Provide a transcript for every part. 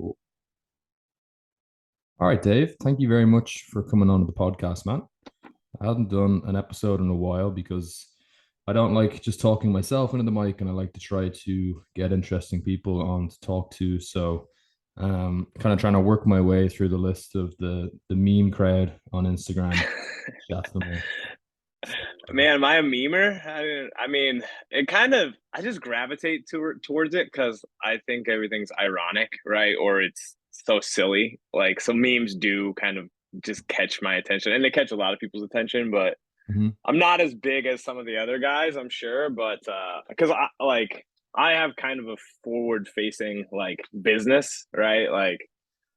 Cool. All right, Dave. Thank you very much for coming on to the podcast, man. I haven't done an episode in a while because I don't like just talking myself into the mic, and I like to try to get interesting people on to talk to. So, kind of trying to work my way through the list of the meme crowd on Instagram. Chat them all. So, Man, am I a memer? I mean, it kind of, I just gravitate towards it because I think everything's ironic, right? Or it's so silly. Like, so memes do kind of just catch my attention, and they catch a lot of people's attention, but mhm. I'm not as big as some of the other guys, I'm sure, but because I have kind of a forward facing like business, right? Like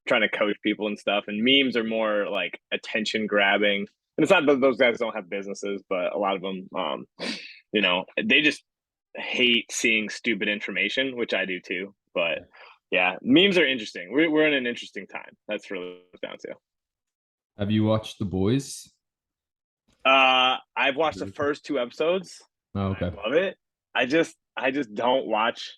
trying to coach people and stuff. And memes are more like attention grabbing. And it's not that those guys don't have businesses, but a lot of them, they just hate seeing stupid information, which I do too. But yeah, memes are interesting. We're in an interesting time. That's really what it's down to. Have you watched The Boys? I've watched the first two episodes. Oh, I okay. love it. I just don't watch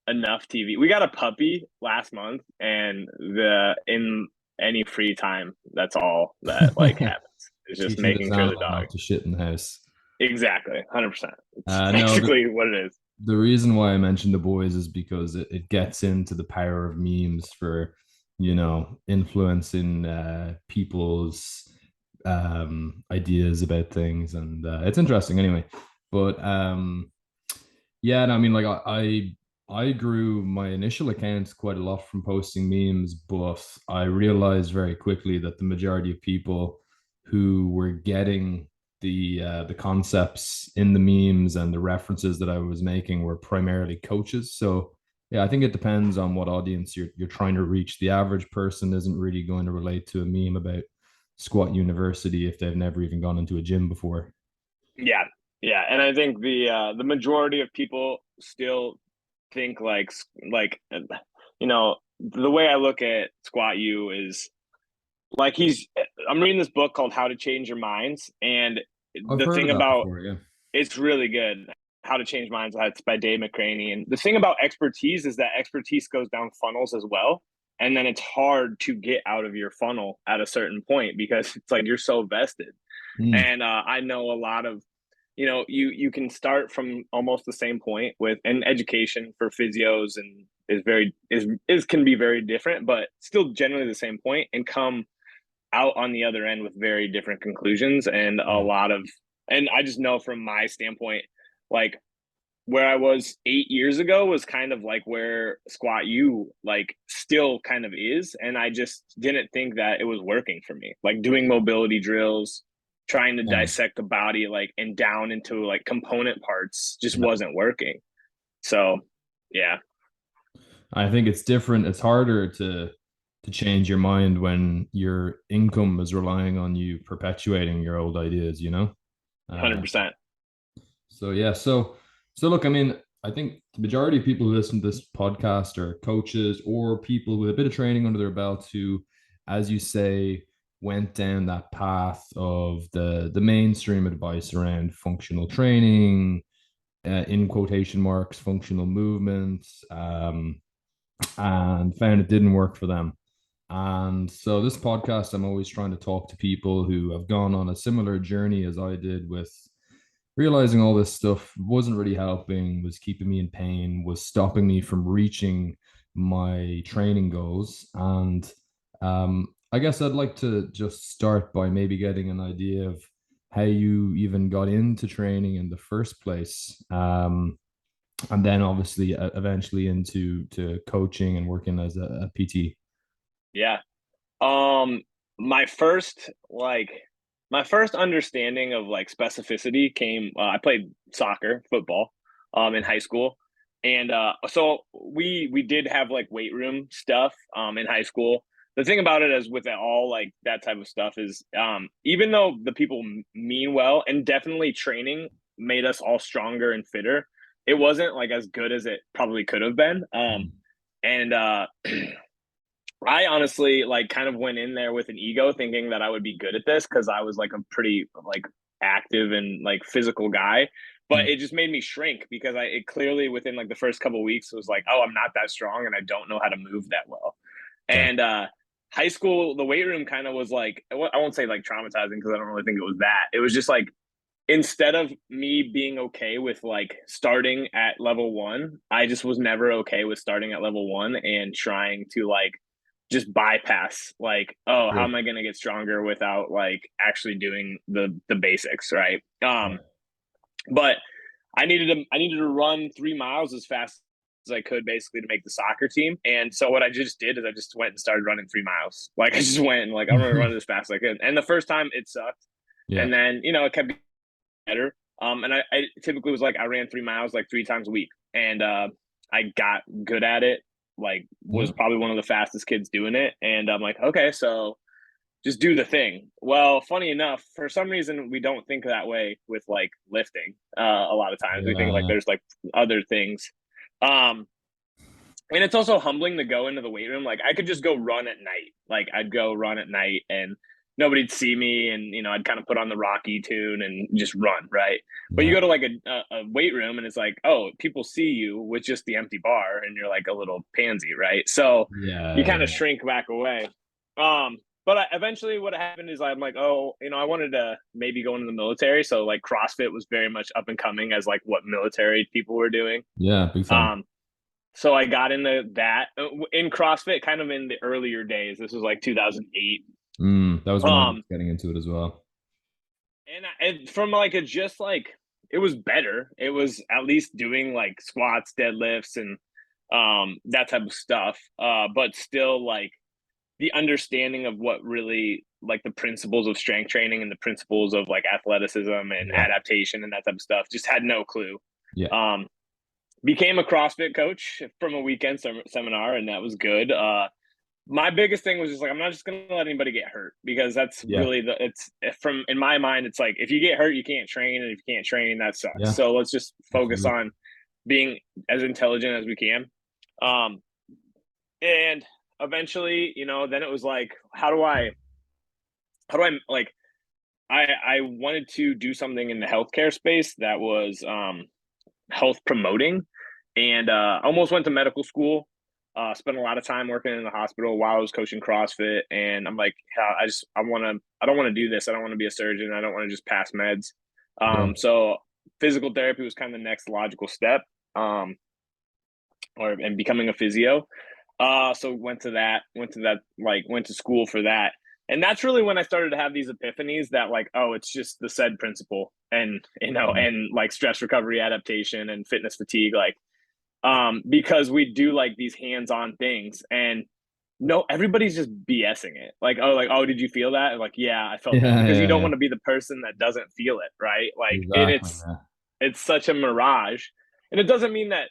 enough TV. We got a puppy last month, and the in any free time, that's all that like happens. It's just Teaching this making sure the animal dog. not to shit in the house. Exactly, 100%. It's No, basically what it is. the reason why I mentioned The Boys is because it gets into the power of memes for, influencing people's ideas about things. And it's interesting anyway. But yeah, and I mean, like I grew my initial accounts quite a lot from posting memes, but I realized very quickly that the majority of people who were getting the concepts in the memes and the references that I was making were primarily coaches. So yeah, I think it depends on what audience you're trying to reach. The average person isn't really going to relate to a meme about Squat University if they've never even gone into a gym before. Yeah, yeah, and I think the majority of people still think the way I look at Squat U is like I'm reading this book called How to Change Your Minds, and I've the heard of thing that about before, yeah. it's really good. How to Change Minds. It's by Dave McCraney. And the thing about expertise is that expertise goes down funnels as well. And then it's hard to get out of your funnel at a certain point because it's like you're so vested. Mm, And I know a lot of, you can start from almost the same point with an education for physios and is can be very different, but still generally the same point and come out on the other end with very different conclusions and a yeah. lot of and I just know from my standpoint, like where I was 8 years ago was kind of like where Squat U like still kind of is. And I just didn't think that it was working for me. Like doing mobility drills, trying to Yeah. dissect the body like and down into like component parts just Yeah. wasn't working. So yeah. I think it's different. It's harder to change your mind when your income is relying on you perpetuating your old ideas, you know? Uh, 100%. so yeah, so look, I mean, I think the majority of people who listen to this podcast are coaches or people with a bit of training under their belt who, as you say, went down that path of the mainstream advice around functional training, in quotation marks, functional movements, and found it didn't work for them. And so, this podcast, I'm always trying to talk to people who have gone on a similar journey as I did with realizing all this stuff wasn't really helping, was keeping me in pain, was stopping me from reaching my training goals. And I guess I'd like to just start by maybe getting an idea of how you even got into training in the first place. And then obviously eventually into to coaching and working as a PT. Yeah. Um, my first like my first understanding of like specificity came. I played soccer, football, in high school, and so we did have like weight room stuff in high school. The thing about it is with all like that type of stuff is even though the people mean well and definitely training made us all stronger and fitter, it wasn't like as good as it probably could have been. And I honestly like kind of went in there with an ego thinking that I would be good at this because I was like a pretty like active and like physical guy. But Mm. it just made me shrink because it clearly within like the first couple of weeks was like, oh, I'm not that strong and I don't know how to move that well. Okay. And high school, the weight room kind of was like, I won't say like traumatizing because I don't really think it was that. It was just like, instead of me being okay with like starting at level one, I just was never okay with starting at level one and trying to like just bypass like, oh, how Yeah. am I going to get stronger without like actually doing the basics, right? Yeah. But I needed to run 3 miles as fast as I could basically to make the soccer team. And so what I just did is I just went and started running 3 miles. Like I just went and like I'm gonna run as fast as I could. And the first time it sucked. Yeah. And then, it kept getting better. And I typically was like I ran 3 miles like 3 times a week. And I got good at it, like was Yeah. probably one of the fastest kids doing it. And I'm like, okay, so just do the thing. Well, funny enough, for some reason we don't think that way with like lifting. A lot of times we think like Yeah. there's like other things. Um, and it's also humbling to go into the weight room. Like I could just go run at night. Like I'd go run at night and nobody'd see me, and I'd kind of put on the Rocky tune and just run, right? But you Yeah. go to like a weight room and it's like, oh, people see you with just the empty bar and you're like a little pansy, right? So you Yeah. kind of Yeah. shrink back away. But eventually what happened is I'm like, oh, I wanted to maybe go into the military. So like CrossFit was very much up and coming as like what military people were doing. Yeah. Big time. Um, so I got into that in CrossFit kind of in the earlier days. This was like 2008. That was when I was Um, getting into it as well. and from like a just like it was better. It was at least doing like squats, deadlifts, and that type of stuff. But still like the understanding of what really like the principles of strength training and the principles of like athleticism and Yeah. adaptation and that type of stuff just had no clue. Yeah. Um, Became a CrossFit coach from a weekend seminar, and that was good. My biggest thing was just like I'm not just gonna let anybody get hurt because that's Yeah. really it's from in my mind it's like if you get hurt you can't train, and if you can't train that sucks. Yeah. So let's just focus Absolutely. on being as intelligent as we can. Um, and eventually, then it was like how do I like I wanted to do something in the healthcare space that was health promoting, and almost went to medical school. Spent a lot of time working in the hospital while I was coaching CrossFit, and I'm like, yeah, I don't want to do this. I don't want to be a surgeon. I don't want to just pass meds. Yeah. So physical therapy was kind of the next logical step, or and becoming a physio. So went to school for that. And that's really when I started to have these epiphanies that like, oh, it's just the said principle and Mm. and like stress recovery adaptation and fitness fatigue, like because we do like these hands-on things and no, everybody's just BSing it. Like, oh, did you feel that? And like, yeah, I felt that Yeah. because you Yeah. don't Yeah. want to be the person that doesn't feel it, right? Like, and Exactly. Yeah. it's such a mirage, and it doesn't mean that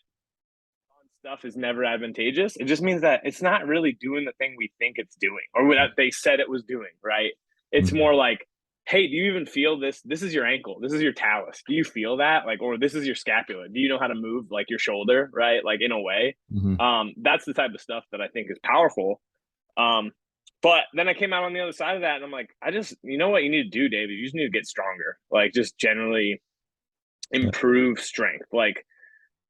stuff is never advantageous. It just means that it's not really doing the thing we think it's doing or what they said it was doing, right? It's Mhm. more like, hey, do you even feel this? This is your ankle. This is your talus. Do you feel that? Like, or this is your scapula. Do you know how to move like your shoulder, right? Like in a way. Mhm. That's the type of stuff that I think is powerful. Um, but then I came out on the other side of that and I'm like, you know what you need to do, David? You just need to get stronger. Like just generally Yeah. improve strength. Like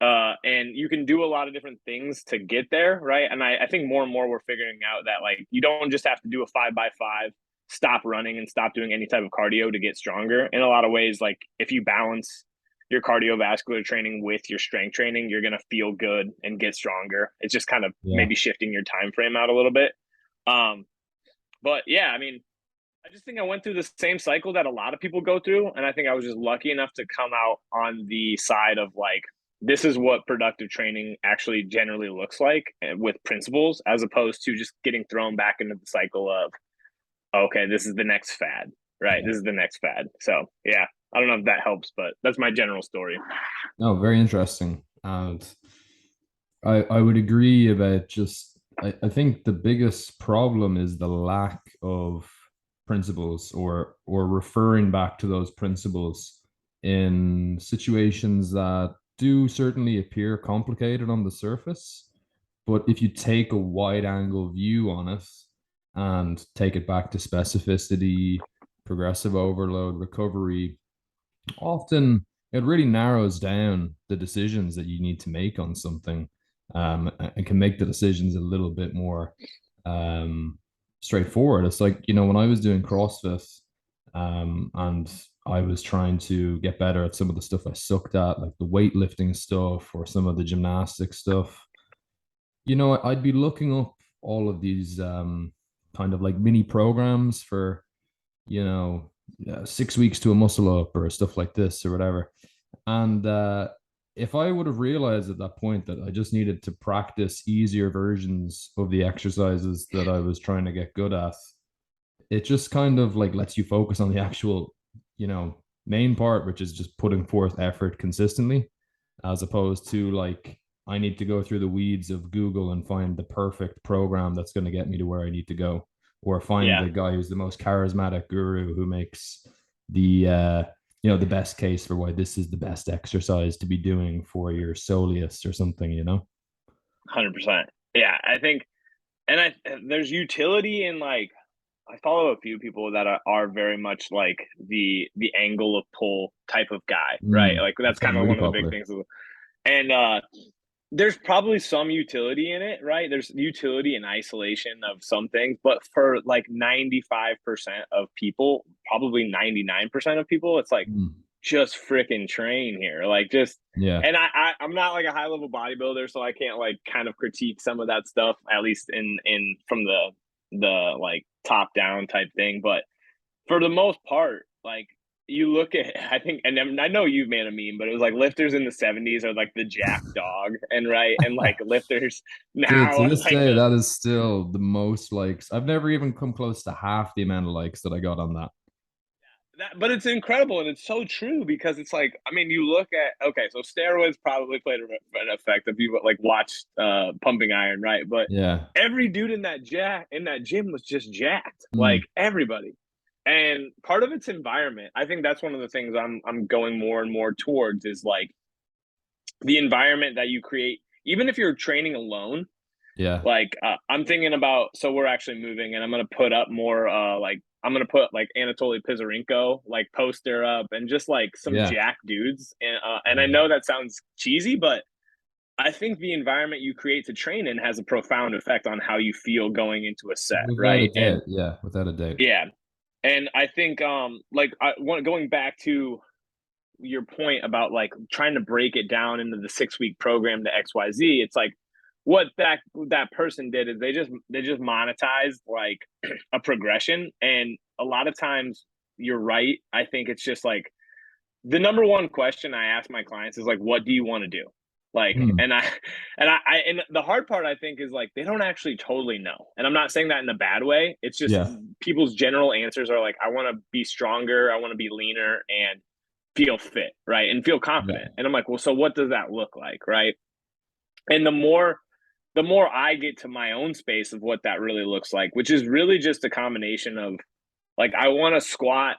and you can do a lot of different things to get there, right? And I think more and more we're figuring out that like you don't just have to do a 5 by 5, stop running and stop doing any type of cardio to get stronger. In a lot of ways, like if you balance your cardiovascular training with your strength training, you're gonna feel good and get stronger. It's just kind of Yeah. maybe shifting your time frame out a little bit. Um, but yeah, I mean, I just think I went through the same cycle that a lot of people go through. And I think I was just lucky enough to come out on the side of like, this is what productive training actually generally looks like with principles, as opposed to just getting thrown back into the cycle of, okay, this is the next fad, right? Yeah. This is the next fad. So, yeah, I don't know if that helps, but that's my general story. No, very interesting. And I would agree about just I think the biggest problem is the lack of principles or referring back to those principles in situations that do certainly appear complicated on the surface. But if you take a wide angle view on it and take it back to specificity, progressive overload, recovery, often it really narrows down the decisions that you need to make on something, and can make the decisions a little bit more um, straightforward. It's like, when I was doing CrossFit, and I was trying to get better at some of the stuff I sucked at, like the weightlifting stuff or some of the gymnastics stuff, I'd be looking up all of these kind of like mini programs for, 6 weeks to a muscle up or stuff like this or whatever. And if I would have realized at that point that I just needed to practice easier versions of the exercises that I was trying to get good at, it just kind of like lets you focus on the actual, main part, which is just putting forth effort consistently, as opposed to like, I need to go through the weeds of Google and find the perfect program that's going to get me to where I need to go, or find Yeah, the guy who's the most charismatic guru who makes the the best case for why this is the best exercise to be doing for your soleus or something. 100%. Yeah, I think, and there's utility in like I follow a few people that are very much like the angle of pull type of guy, right? Mm, Like it's that's kind gotten of really one of the big popular. things. And there's probably some utility in it, right? There's utility in isolation of some things, but for like 95% of people, probably 99% of people, it's like Mm, just freaking train here. Like just yeah. and I'm not like a high level bodybuilder, so I can't like kind of critique some of that stuff, at least in from the like top down type thing. But for the most part, like you look at, I think, and then I know you made a meme, but it was like lifters in the '70s are like the jack dog, and right, and like lifters Dude, now to are this like day, the that is still the most likes. I've never even come close to half the amount of likes that I got on that. that, but it's incredible and it's so true because it's like, I mean, you look at, okay, so steroids probably played an effect if you like watched Pumping Iron, right? But Yeah. every dude in that gym was just jacked, Mm, like everybody. And part of its environment, I think that's one of the things I'm going more and more towards is like the environment that you create, even if you're training alone. yeah. Like I'm thinking about, so we're actually moving, and I'm gonna put up more. Like I'm gonna put like Anatoly Pizarenko like poster up, and just like some Yeah. jack dudes. And I Yeah. know that sounds cheesy, but I think the environment you create to train in has a profound effect on how you feel going into a set, Without a right? And doubt. Yeah. Without a doubt. yeah, and I think like I want going back to your point about like trying to break it down into the 6 week program to XYZ, it's like what that person did is they just monetized like a progression. And a lot of times you're right. I think it's just like the number one question I ask my clients is like, what do you want to do? Like, Mm, and the hard part I think is like they don't actually totally know. And I'm not saying that in a bad way. It's just yeah. people's general answers are like, I want to be stronger, I want to be leaner, and feel fit, right? And feel Yeah. confident. And I'm like, well, so what does that look like, right? And the more I get to my own space of what that really looks like, which is really just a combination of like I want to squat,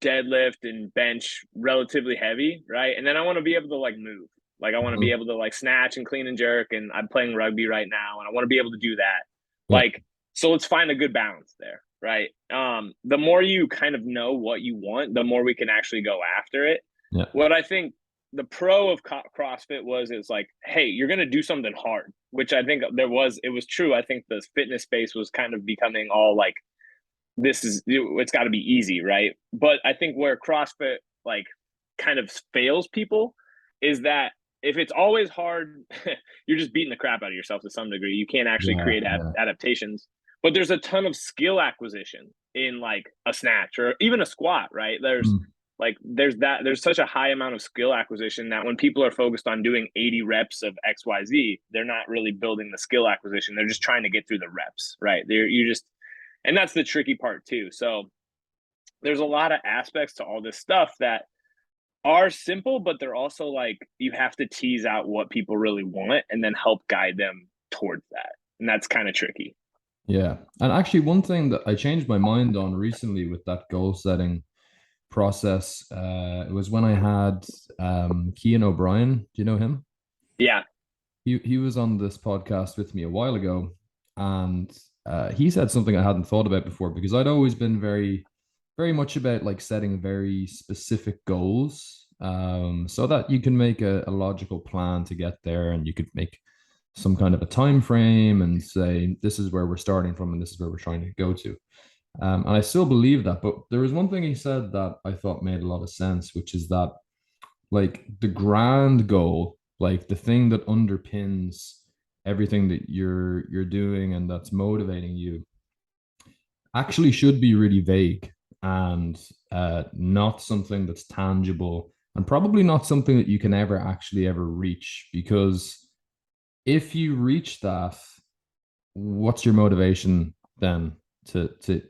deadlift, and bench relatively heavy, right? And then I want to be able to like move. Like I want to be Mhm. able to like snatch and clean and jerk. And I'm playing rugby right now, and I want to be able to do that. Yeah. Like, so let's find a good balance there, right? The more you kind of know what you want, the more we can actually go after it. Yeah. What I think the pro of CrossFit was is like, hey, you're gonna do something hard, which I think it was true. I think the fitness space was kind of becoming all like it's got to be easy, right? But I think where CrossFit like kind of fails people is that if it's always hard, you're just beating the crap out of yourself to some degree. You can't actually Yeah. create Yeah. adaptations. But there's a ton of skill acquisition in like a snatch or even a squat, right? Mm, There's such a high amount of skill acquisition that when people are focused on doing 80 reps of XYZ, they're not really building the skill acquisition. They're just trying to get through the reps, right? You just and that's the tricky part too. So there's a lot of aspects to all this stuff that are simple, but they're also like you have to tease out what people really want and then help guide them towards that. And that's kind of tricky. yeah. And actually, one thing that I changed my mind on recently with that goal setting process, it was when I had Kean O'Brien. Do you know him? Yeah. He was on this podcast with me a while ago, and he said something I hadn't thought about before, because I'd always been very, very much about like setting very specific goals, so that you can make a logical plan to get there, and you could make some kind of a time frame and say this is where we're starting from and this is where we're trying to go to. And I still believe that. But there was one thing he said that I thought made a lot of sense, which is that like the grand goal, like the thing that underpins everything that you're doing and that's motivating you, actually should be really vague and not something that's tangible and probably not something that you can ever reach, because if you reach that, what's your motivation then to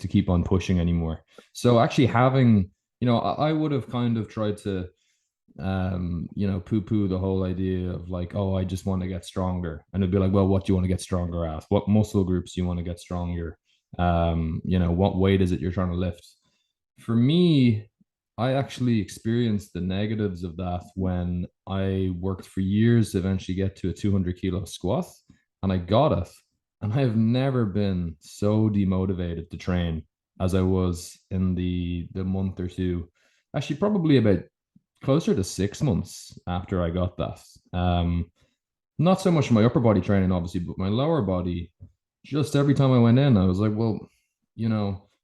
keep on pushing anymore? So actually having, I would have kind of tried to poo-poo the whole idea of like, oh, I just want to get stronger. And it'd be like, well, what do you want to get stronger at? What muscle groups do you want to get stronger? What weight is it you're trying to lift? For me, I actually experienced the negatives of that when I worked for years to eventually get to a 200 kilo squat, and I got it. And I have never been so demotivated to train as I was in the month or two, actually probably about closer to 6 months after I got that. Not so much my upper body training, obviously, but my lower body. Just every time I went in, I was like, well,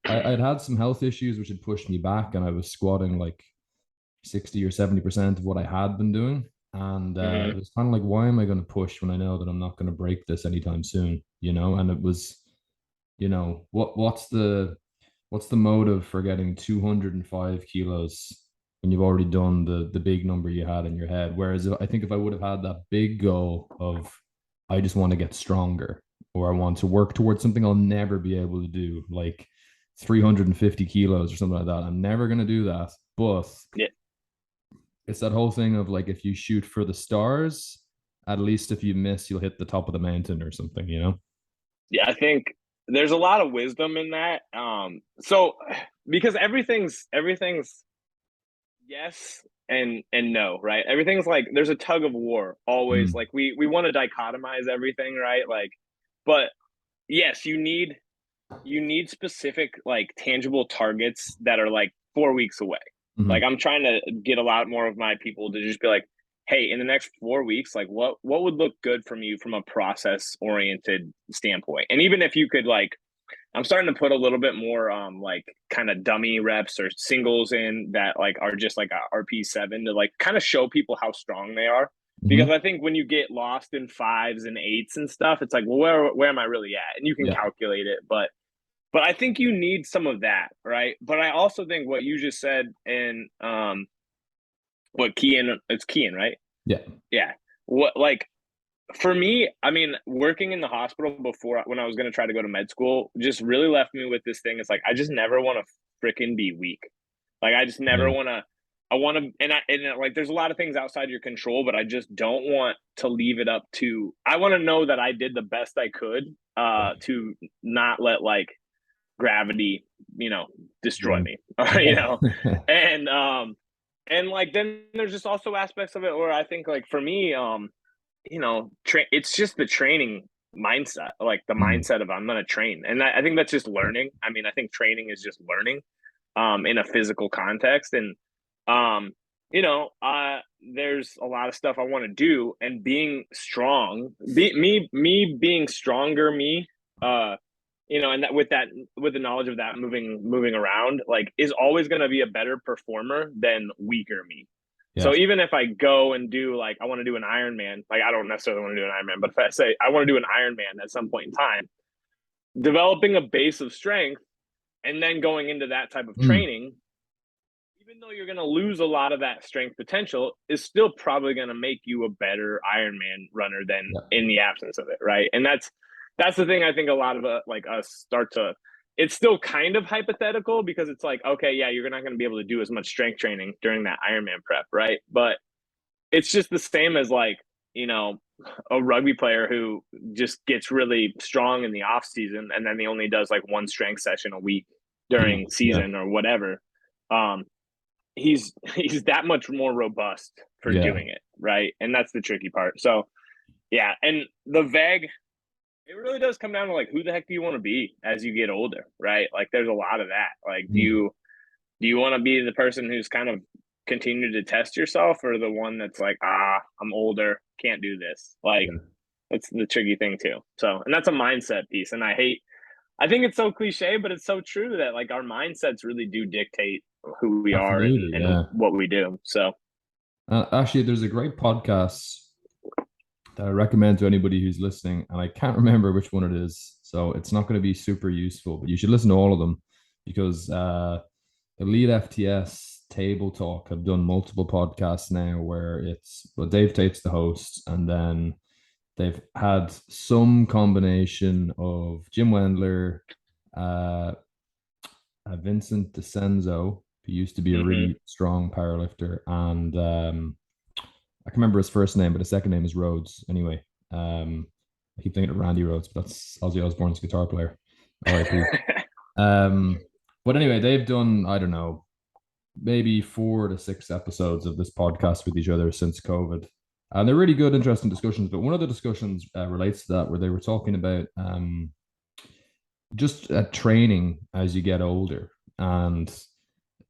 I'd had some health issues which had pushed me back, and I was squatting like 60 or 70% of what I had been doing. And Mm-hmm. it was kind of like, why am I going to push when I know that I'm not going to break this anytime soon? And it was, what's the motive for getting 205 kilos when you've already done the big number you had in your head? Whereas I think if I would have had that big goal of I just want to get stronger, or I want to work towards something I'll never be able to do, like 350 kilos or something like that, I'm never going to do that. But Yeah. it's that whole thing of like, if you shoot for the stars, at least if you miss, you'll hit the top of the mountain or something. Yeah, I think there's a lot of wisdom in that. So because everything's yes and no, right? Everything's like there's a tug of war always. Mm, Like we want to dichotomize everything, right? Like, but yes, you need specific like tangible targets that are like 4 weeks away. Like mhm. I'm trying to get a lot more of my people to just be like, hey, in the next 4 weeks, like what would look good from you from a process oriented standpoint? And even if you could like I'm starting to put a little bit more like kind of dummy reps or singles in that like are just like a RP7 to like kind of show people how strong they are. Because Mhm. I think when you get lost in fives and eights and stuff, it's like, well, where am I really at? And you can Yeah. calculate it, but I think you need some of that, right? But I also think what you just said and what Kian, it's Kian, right? Yeah. Yeah. What like for me, I mean, working in the hospital before when I was going to try to go to med school just really left me with this thing. It's like I just never want to freaking be weak. Like I just never Yeah. want to. I want to, and like there's a lot of things outside your control, but I just don't want to leave it up to. I want to know that I did the best I could Yeah. to not let like gravity, destroy Mm. me, Yeah. and like then there's just also aspects of it where I think like for me, it's just the training mindset, like the Mm. mindset of I'm going to train. And I think that's just learning. I mean, I think training is just learning in a physical context. And, um, there's a lot of stuff I want to do and being strong, me being stronger, uh, and with the knowledge of that moving around, like is always going to be a better performer than weaker me. Yeah. So even if I go and do like I want to do an Ironman, like I don't necessarily want to do an Ironman, but if I say I want to do an Ironman at some point in time, developing a base of strength and then going into that type of Mm. training, even though you're going to lose a lot of that strength potential, is still probably going to make you a better Ironman runner than Yeah. in the absence of it, right? And that's the thing I think a lot of like us start to. It's still kind of hypothetical because it's like, okay, yeah, you're not going to be able to do as much strength training during that Ironman prep, right? But it's just the same as like you know a rugby player who just gets really strong in the off season and then he only does like one strength session a week Yeah. during Yeah. season or whatever. um he's that much more robust for Yeah. doing it, right? And that's the tricky part. So yeah, and the veg, it really does come down to like who the heck do you want to be as you get older, right? Like there's a lot of that. Like Mm. do you want to be the person who's kind of continue to test yourself or the one that's like, I'm older, can't do this? Like Yeah. That's the tricky thing too. So, and that's a mindset piece. And I think it's so cliche, but it's so true that like our mindsets really do dictate who we are Absolutely, and yeah. what we do. So, Actually, there's a great podcast that I recommend to anybody who's listening, and I can't remember which one it is, so it's not going to be super useful, but you should listen to all of them because Elite FTS Table Talk have done multiple podcasts now where Dave Tate's the host, and then they've had some combination of Jim Wendler, uh, Vincent DeCenzo, who used to be a mm-hmm. really strong powerlifter, and I can remember his first name, but his second name is Rhodes. Anyway, I keep thinking of Randy Rhodes, but that's Ozzy Osbourne's guitar player. R.I.P. Um, but anyway, they've done, I don't know, maybe 4 to 6 episodes of this podcast with each other since COVID. And they're really good, interesting discussions. But one of the discussions relates to that, where they were talking about just training as you get older and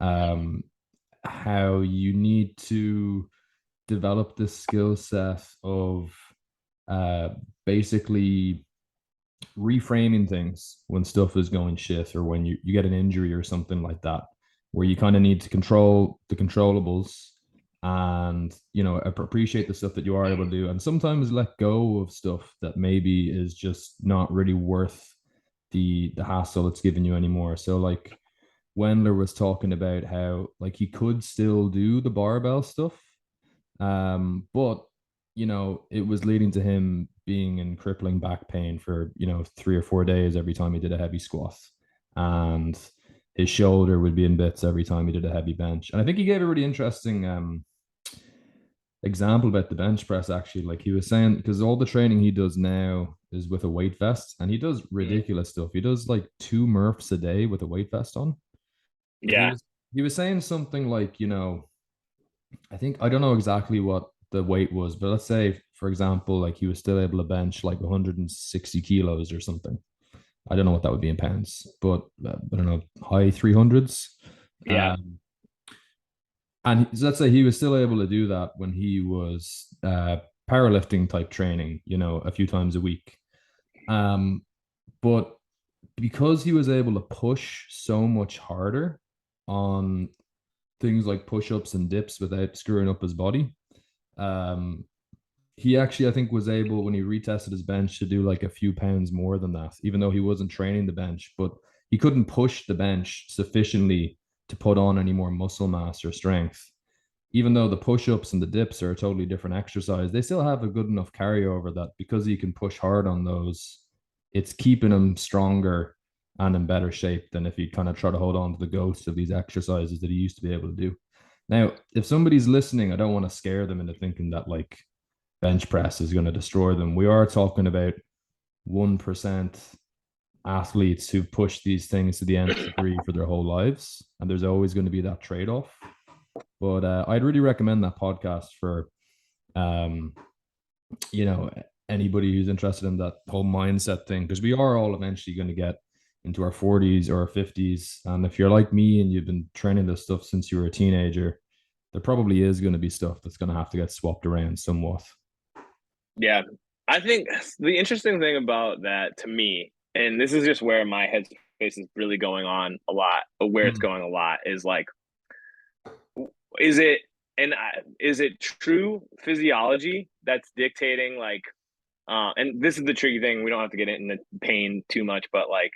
um, how you need to develop this skill set of uh, basically reframing things when stuff is going shit or when you get an injury or something like that, where you kind of need to control the controllables and appreciate the stuff that you are able to do and sometimes let go of stuff that maybe is just not really worth the hassle it's giving you anymore. So like Wendler was talking about how like he could still do the barbell stuff, but it was leading to him being in crippling back pain for 3 or 4 days every time he did a heavy squat, and his shoulder would be in bits every time he did a heavy bench. And I think he gave a really interesting example about the bench press. Actually, like he was saying, because all the training he does now is with a weight vest, and he does ridiculous stuff. He does like 2 Murphs a day with a weight vest on, but he Yeah. was he was saying something like, I think I don't know exactly what the weight was, but let's say, for example, like he was still able to bench like 160 kilos or something. I don't know what that would be in pounds, but I don't know, high 300s. Yeah. Um, and so let's say he was still able to do that when he was powerlifting type training, a few times a week. Um, but because he was able to push so much harder on things like push ups and dips without screwing up his body, um, he actually, I think, was able when he retested his bench to do like a few pounds more than that, even though he wasn't training the bench. But he couldn't push the bench sufficiently to put on any more muscle mass or strength. Even though the push-ups and the dips are a totally different exercise, they still have a good enough carryover that because he can push hard on those, it's keeping him stronger and in better shape than if he kind of try to hold on to the ghost of these exercises that he used to be able to do. Now, if somebody's listening, I don't want to scare them into thinking that like bench press is going to destroy them. We are talking about 1% athletes who push these things to the nth degree for their whole lives. And there's always going to be that trade off. But I'd really recommend that podcast for, um, you know, anybody who's interested in that whole mindset thing, because we are all eventually going to get into our 40s or our 50s. And if you're like me and you've been training this stuff since you were a teenager, there probably is going to be stuff that's going to have to get swapped around somewhat. Yeah. I think the interesting thing about that to me, and this is just where my headspace is really going on a lot, or where it's Mm. going a lot, is like, is it is it true physiology that's dictating like, and this is the tricky thing. We don't have to get into pain too much, but like,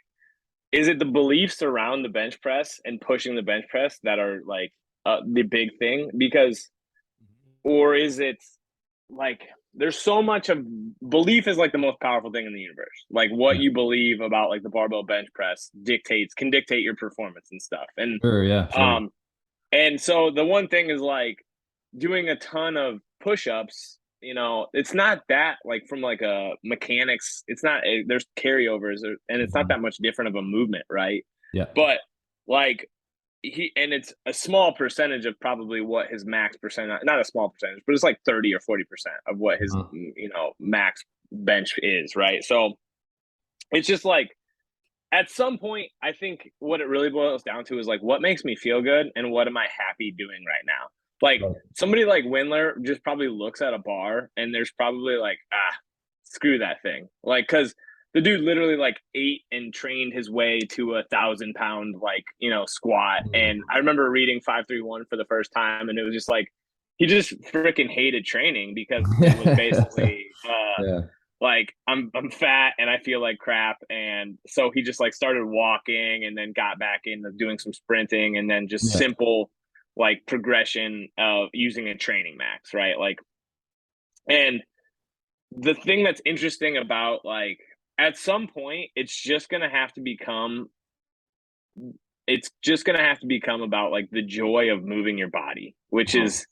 is it the beliefs around the bench press and pushing the bench press that are like the big thing? Because, or is it like there's so much of belief is like the most powerful thing in the universe. Like what Yeah. you believe about like the barbell bench press can dictate your performance and stuff. Sure. Yeah. Sure. Um and so the one thing is like doing a ton of push-ups, it's not that like from like a mechanics, it's not there's carryovers and it's not Mhm. that much different of a movement, right? Yeah. But like and it's a small percentage of probably what his max percent, not a small percentage, but it's like 30 or 40% of what his Uh-huh. max bench is, right? So it's just like at some point I think what it really boils down to is like what makes me feel good and what am I happy doing right now. Like Right. somebody like Windler just probably looks at a bar and there's probably like screw that thing. Like, cause the dude literally like ate and trained his way to 1,000 pound, like, squat. Mm. And I remember reading 531 for the first time, and it was just like, he just freaking hated training because it was basically, Yeah, like I'm fat and I feel like crap, and so he just like started walking and then got back into doing some sprinting, and then just yeah, simple like progression of using a training max, right? Like, and the thing that's interesting about, like, at some point it's just going to have to become about like the joy of moving your body, which uh-huh. is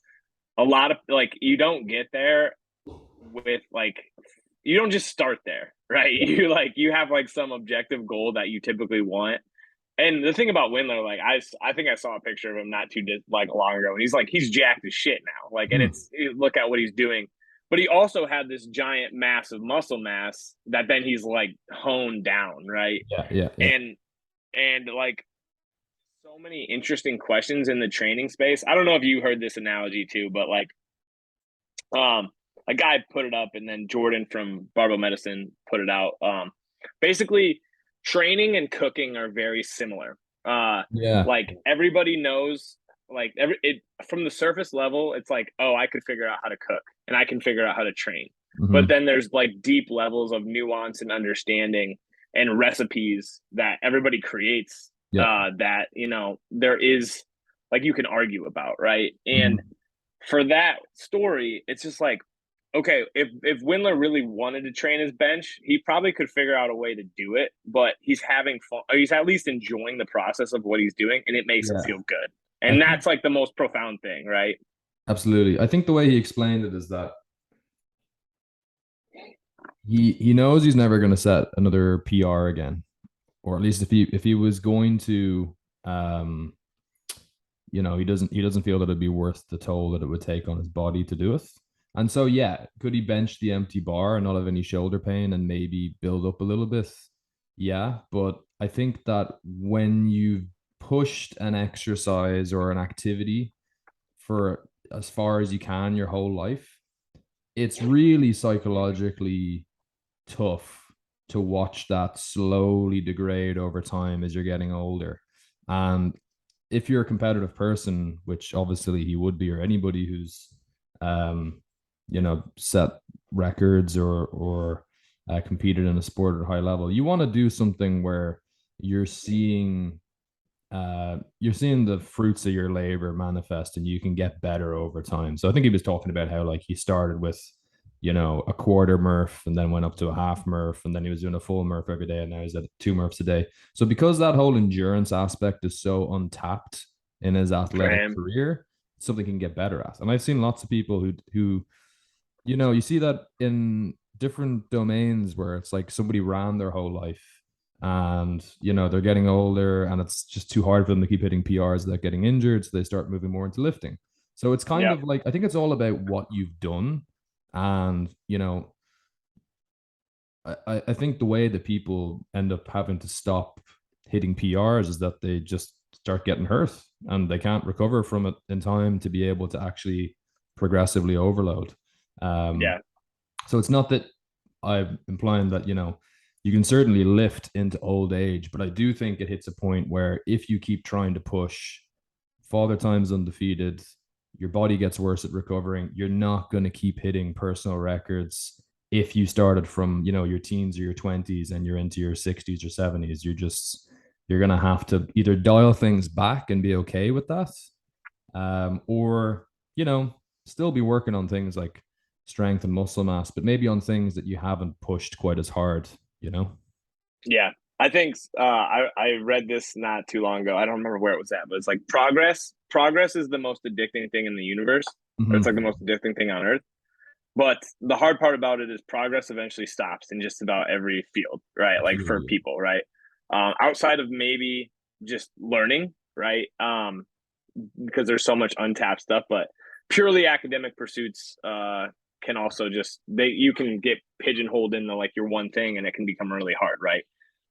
a lot of like, you don't get there with like, you don't just start there, right? Yeah, You have like some objective goal that you typically want. And the thing about Windler, like, I think I saw a picture of him not too like long ago, and he's jacked as shit now. Like, and mm. it's, look at what he's doing, but he also had this giant massive muscle mass that then he's like honed down, right? Yeah, yeah, yeah, And like, so many interesting questions in the training space. I don't know if you heard this analogy too, but like, um, a guy put it up, and then Jordan from Barbell Medicine put it out. Basically, training and cooking are very similar. yeah. Like, everybody knows, like, from the surface level, it's like, oh, I could figure out how to cook and I can figure out how to train. But Hmm. then there's like deep levels of nuance and understanding and recipes that everybody creates, Yeah. that, there is, like, you can argue about, right? And Hmm. for that story, it's just like, okay, if Windler really wanted to train his bench, he probably could figure out a way to do it. But he's having fun, or he's at least enjoying the process of what he's doing, and it makes him Yeah. feel good. I And think that's like the most profound thing, right? absolutely. I think the way he explained it is that he knows he's never going to set another PR again, or at least if he was going to, um, he doesn't feel that it'd be worth the toll that it would take on his body to do it. And so, yeah, could he bench the empty bar and not have any shoulder pain and maybe build up a little bit? Yeah, but I think that when you've pushed an exercise or an activity for as far as you can your whole life, it's really psychologically tough to watch that slowly degrade over time as you're getting older. And if you're a competitive person, which obviously he would be, or anybody who's, um, set records or competed in a sport at a high level, you want to do something where you're seeing you're seeing the fruits of your labor manifest and you can get better over time. So I think he was talking about how like he started with, a quarter Murph and then went up to a half Murph and then he was doing a full Murph every day and now he's at 2 Murphs a day. So because that whole endurance aspect is so untapped in his For athletic him. career, it's something he can get better at. And I've seen lots of people who you see that in different domains where it's like somebody ran their whole life and they're getting older and it's just too hard for them to keep hitting PRs without getting injured, so they start moving more into lifting. So it's kind Yeah. of like, I think it's all about what you've done. And I think the way that people end up having to stop hitting PRs is that they just start getting hurt and they can't recover from it in time to be able to actually progressively overload. um Yeah. so it's not that I'm implying that, you can certainly lift into old age, but I do think it hits a point where if you keep trying to push, Father Time's undefeated, your body gets worse at recovering, you're not going to keep hitting personal records if you started from, your teens or your 20s and you're into your 60s or 70s. You're going to have to either dial things back and be okay with that, or still be working on things like strength and muscle mass, but maybe on things that you haven't pushed quite as hard, you know? Yeah. I think, I read this not too long ago. I don't remember where it was at, but it's like, progress is the most addicting thing in the universe, or it's like the Mm-hmm. most addicting thing on earth. But the hard part about it is progress eventually stops in just about every field, right? Like, for Absolutely. people, right? Outside of maybe just learning, right? Because there's so much untapped stuff, but purely academic pursuits, can also just, you can get pigeonholed into like your one thing, and it can become really hard, right?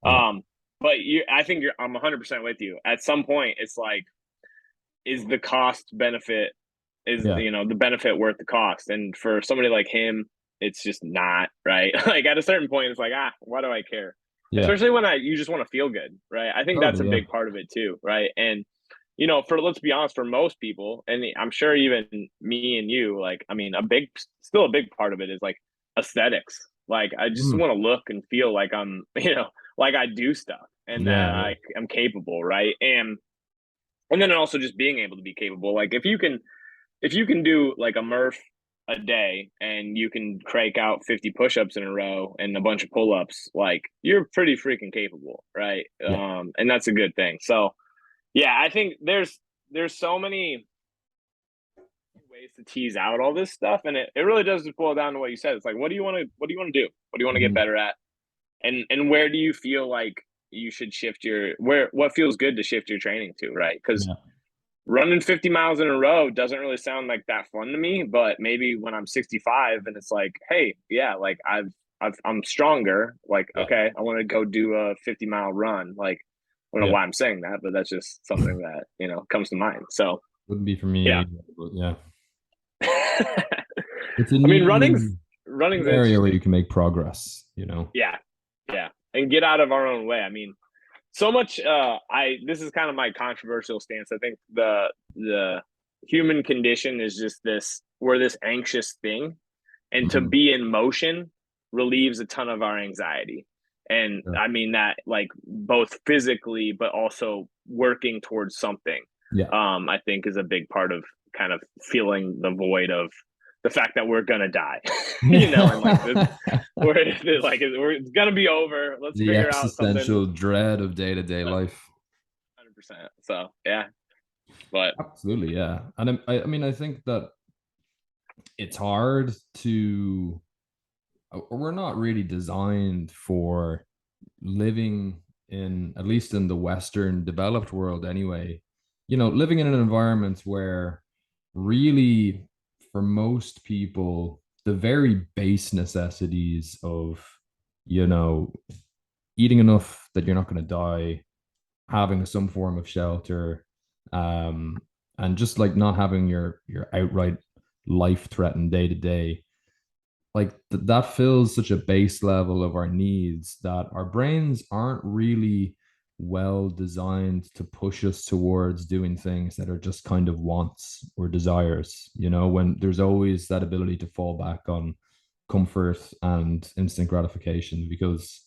Yeah. Um, but I think I'm 100% with you. At some point, it's like, is the cost benefit, is, Yeah. the benefit worth the cost? And for somebody like him, it's just not, right? Like at a certain point, it's like, why do I care? Yeah. Especially when you just want to feel good, right? I think that's a Totally. Yeah. big part of it too, right? And let's be honest, for most people, and I'm sure even me and you, like, I mean, still a big part of it is like aesthetics. Like, I just Mm. want to look and feel like I'm, like I do stuff and that Yeah. I am capable, right? And then also just being able to be capable. Like, if you can do like a Murph a day and you can crank out 50 push-ups in a row and a bunch of pull-ups, like you're pretty freaking capable, right? Yeah. And that's a good thing. So yeah, I think there's so many ways to tease out all this stuff, and it really does just boil down to what you said. It's like, what do you want to do? What do you want to get Mhm. better at? And where do you feel like you should shift what feels good to shift your training to, right? Because Yeah. running 50 miles in a row doesn't really sound like that fun to me, but maybe when I'm 65 and it's like, hey, yeah, like I'm stronger, like, Yeah. okay, I want to go do a 50-mile run. Like, I don't know Yeah. why I'm saying that, but that's just something that, comes to mind. So Wouldn't be for yeah. me either, but yeah. I It's a mean, new running's area where you interesting. can make progress, you know? Yeah. Yeah. And get out of our own way. I mean, so much I this is kind of my controversial stance. I think the human condition is just we're this anxious thing, and to Mhm. be in motion relieves a ton of our anxiety. And Sure. I mean that, like, both physically but also working towards something. Yeah. I think is a big part of kind of feeling the void of the fact that we're gonna die. And like this, we're like it's gonna be over. Let's The figure out something. existential dread of day-to-day life. 100%. So yeah, but Absolutely, yeah. And I mean, I think that it's hard to, we're not really designed for living in, at least in the Western developed world anyway, living in an environment where really, for most people, the very base necessities of, you know, eating enough that you're not going to die, having some form of shelter, um, and just like not having your outright life threatened day to day, like that fills such a base level of our needs that our brains aren't really well designed to push us towards doing things that are just kind of wants or desires, when there's always that ability to fall back on comfort and instant gratification. Because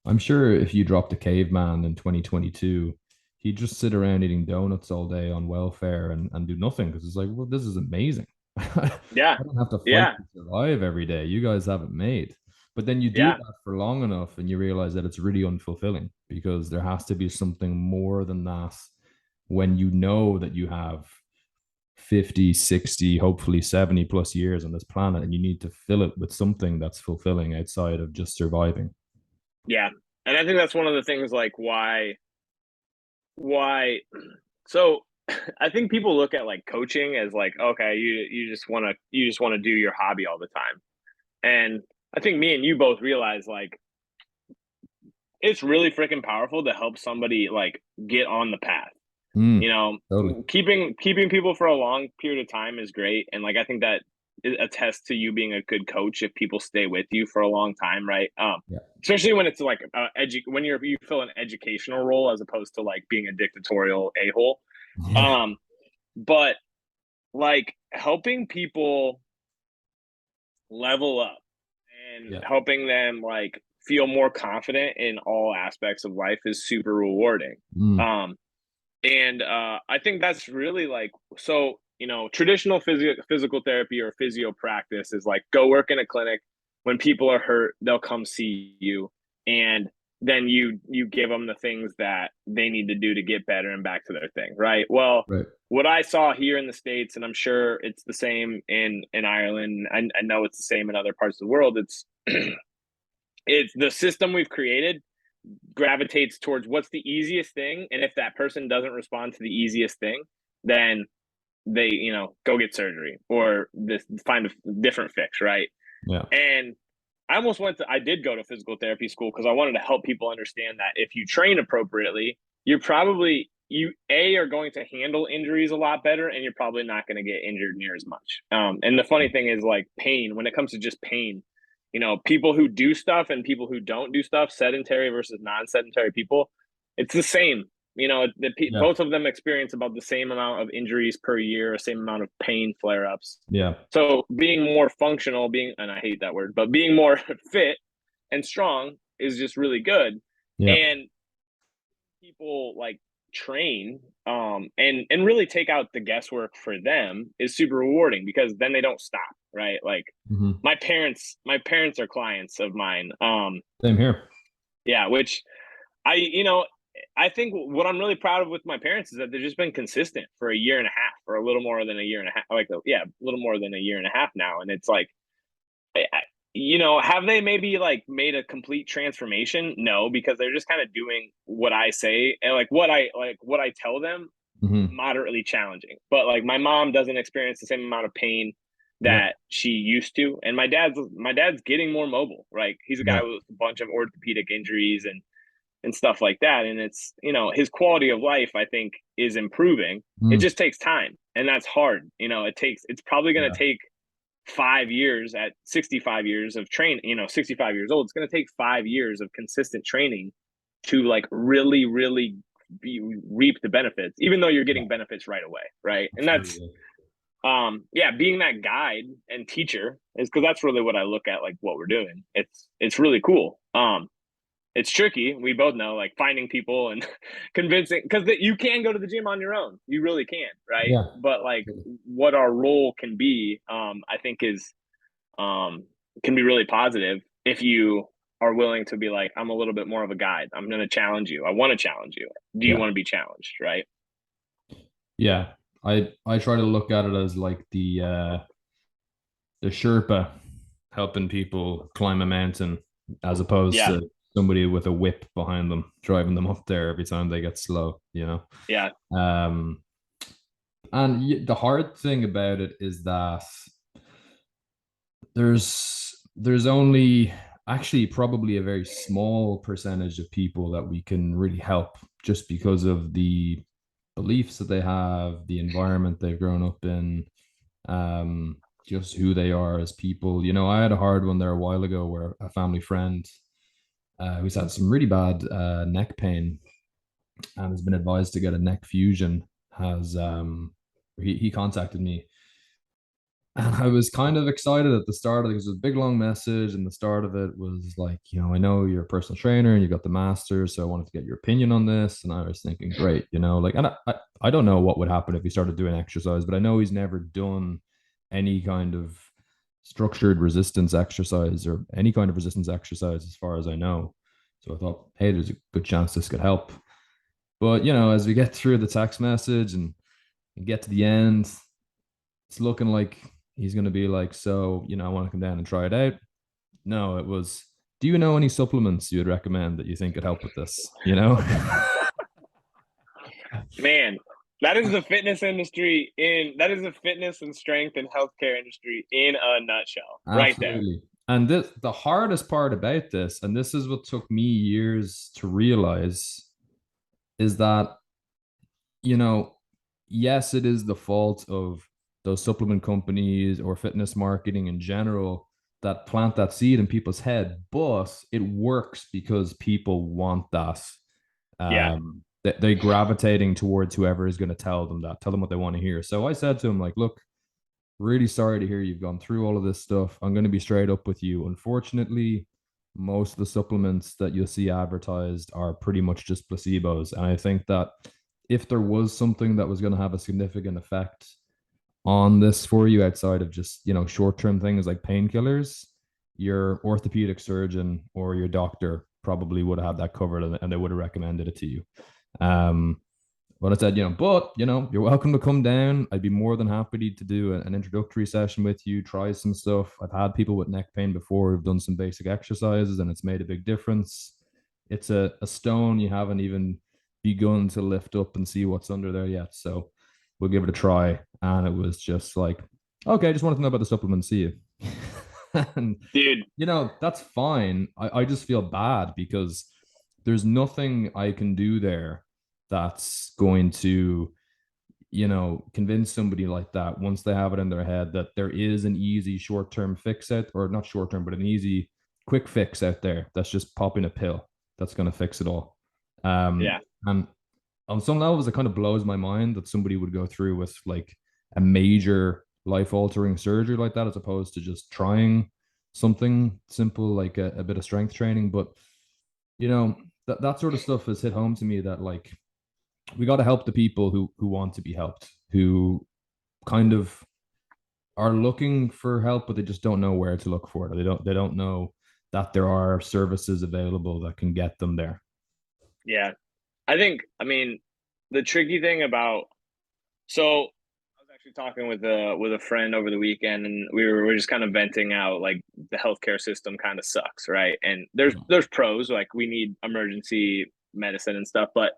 I'm sure if you dropped a caveman in 2022, he'd just sit around eating donuts all day on welfare and do nothing because it's like, well, this is amazing. I yeah, don't have to fight yeah, to survive every day. You guys have it made. But then you do yeah, that for long enough and you realize that it's really unfulfilling because there has to be something more than that when you know that you have 50, 60, hopefully 70 plus years on this planet and you need to fill it with something that's fulfilling outside of just surviving. yeah. And I think that's one of the things, like, why. So I think people look at like coaching as like, okay, you just want to do your hobby all the time. And I think me and you both realize, like, it's really freaking powerful to help somebody like get on the path. you Mm, know totally. keeping people for a long period of time is great, and like I think that it attests to you being a good coach if people stay with you for a long time, right? Yeah. Especially when it's like when you fill an educational role as opposed to like being a dictatorial a-hole. Yeah. um but like helping people level up and Yeah. helping them like feel more confident in all aspects of life is super rewarding. Mm, um And I think that's really like, so, traditional physical therapy or physio practice is like, go work in a clinic. When people are hurt, they'll come see you, and then you give them the things that they need to do to get better and back to their thing, right? Well, right. what I saw here in the States, and I'm sure it's the same in Ireland. I know it's the same in other parts of the world. It's it's the system we've created gravitates towards what's the easiest thing, and if that person doesn't respond to the easiest thing, then they go get surgery or find a different fix, right? Yeah. And I did go to physical therapy school because I wanted to help people understand that if you train appropriately, you are going to handle injuries a lot better, and you're probably not going to get injured near as much. And the funny thing is, like, pain, when it comes to just pain, people who do stuff and people who don't do stuff, sedentary versus non-sedentary people, it's the same. Yeah. Both of them experience about the same amount of injuries per year, same amount of pain flare-ups. Yeah. So being more functional, and I hate that word, but being more fit and strong is just really good. Yeah. And people like train and really take out the guesswork for them is super rewarding because then they don't stop, right? Like Hmm. my parents are clients of mine. Same here. Yeah, which I think what I'm really proud of with my parents is that they've just been consistent for a year and a half or a little more than a year and a half, like yeah, a little more than a year and a half now. And it's like, have they maybe like made a complete transformation? No, because they're just kind of doing what I say and like what I tell them, Hmm. moderately challenging. But like my mom doesn't experience the same amount of pain Yeah. that she used to, and my dad's getting more mobile. Right, he's a guy Yeah. with a bunch of orthopedic injuries and stuff like that, and it's his quality of life I think is improving. It Mm. just takes time, and that's hard. It's probably going Yeah. to take 5 years at 65 years of training, 65 years old. It's going to take 5 years of consistent training to like really, really reap the benefits, even though you're Yeah. getting benefits right away. Right. And that's, Absolutely. yeah, being that guide and teacher is because that's really what I look at, like what we're doing. It's really cool. It's tricky. We both know, like finding people and convincing, because you can go to the gym on your own. You really can, right? Yeah. But like what our role can be, I think is um, can be really positive if you are willing to be like, I'm a little bit more of a guide. I'm going to challenge you. I want to challenge you. Do you Yeah. want to be challenged? Right? Yeah. I try to look at it as like the Sherpa helping people climb a mountain as opposed Yeah. to somebody with a whip behind them driving them up there every time they get slow, you know. Yeah. Um and the hard thing about it is that there's only actually probably a very small percentage of people that we can really help just because of the beliefs that they have, the environment they've grown up in, um, just who they are as people. I had a hard one there a while ago where a family friend who's had some really bad neck pain and has been advised to get a neck fusion has he contacted me. And I was kind of excited at the start of it because it was a big long message, and the start of it was like, I know you're a personal trainer and you got the master, so I wanted to get your opinion on this. And I was thinking, great, like, and I don't know what would happen if he started doing exercise, but I know he's never done any kind of structured resistance exercise or any kind of resistance exercise as far as I know. So I thought, hey, there's a good chance this could help. But as we get through the text message and get to the end, it's looking like he's going to be like, so, I want to come down and try it out. No, it was, do you know any supplements you would recommend that you think could help with this? Man, that is the fitness and strength and healthcare industry in a nutshell, right there. Absolutely. And the hardest part about this, and this is what took me years to realize, is that, you know, yes, it is the fault of those supplement companies or fitness marketing in general that plant that seed in people's head, but it works because people want that. Yeah. They're gravitating towards whoever is going to tell them what they want to hear. So I said to him, like, look, really sorry to hear you've gone through all of this stuff. I'm going to be straight up with you. Unfortunately, most of the supplements that you'll see advertised are pretty much just placebos. And I think that if there was something that was going to have a significant effect on this for you outside of just, short-term things like painkillers, your orthopedic surgeon or your doctor probably would have had that covered, and they would have recommended it to you. Um, but I said, you're welcome to come down. I'd be more than happy to do an introductory session with you, try some stuff. I've had people with neck pain before who've done some basic exercises and it's made a big difference. It's a stone you haven't even begun to lift up and see what's under there yet. So we'll give it a try. And it was just like, okay, I just wanted to know about the supplement. See you. And, Dude, that's fine. I just feel bad because there's nothing I can do there that's going to convince somebody like that, once they have it in their head that there is an easy short-term fix out, or not short-term, but an easy quick fix out there that's just popping a pill that's going to fix it all. Yeah. And on some levels, it kind of blows my mind that somebody would go through with like a major life-altering surgery like that, as opposed to just trying something simple like a bit of strength training. But that sort of stuff has hit home to me, that like we got to help the people who want to be helped, who kind of are looking for help, but they just don't know where to look for it. They don't know that there are services available that can get them there. Yeah. I mean, the tricky thing about, so I was actually talking with a friend over the weekend, and we were just kind of venting out like the healthcare system kind of sucks, right? And there's pros, like we need emergency medicine and stuff, but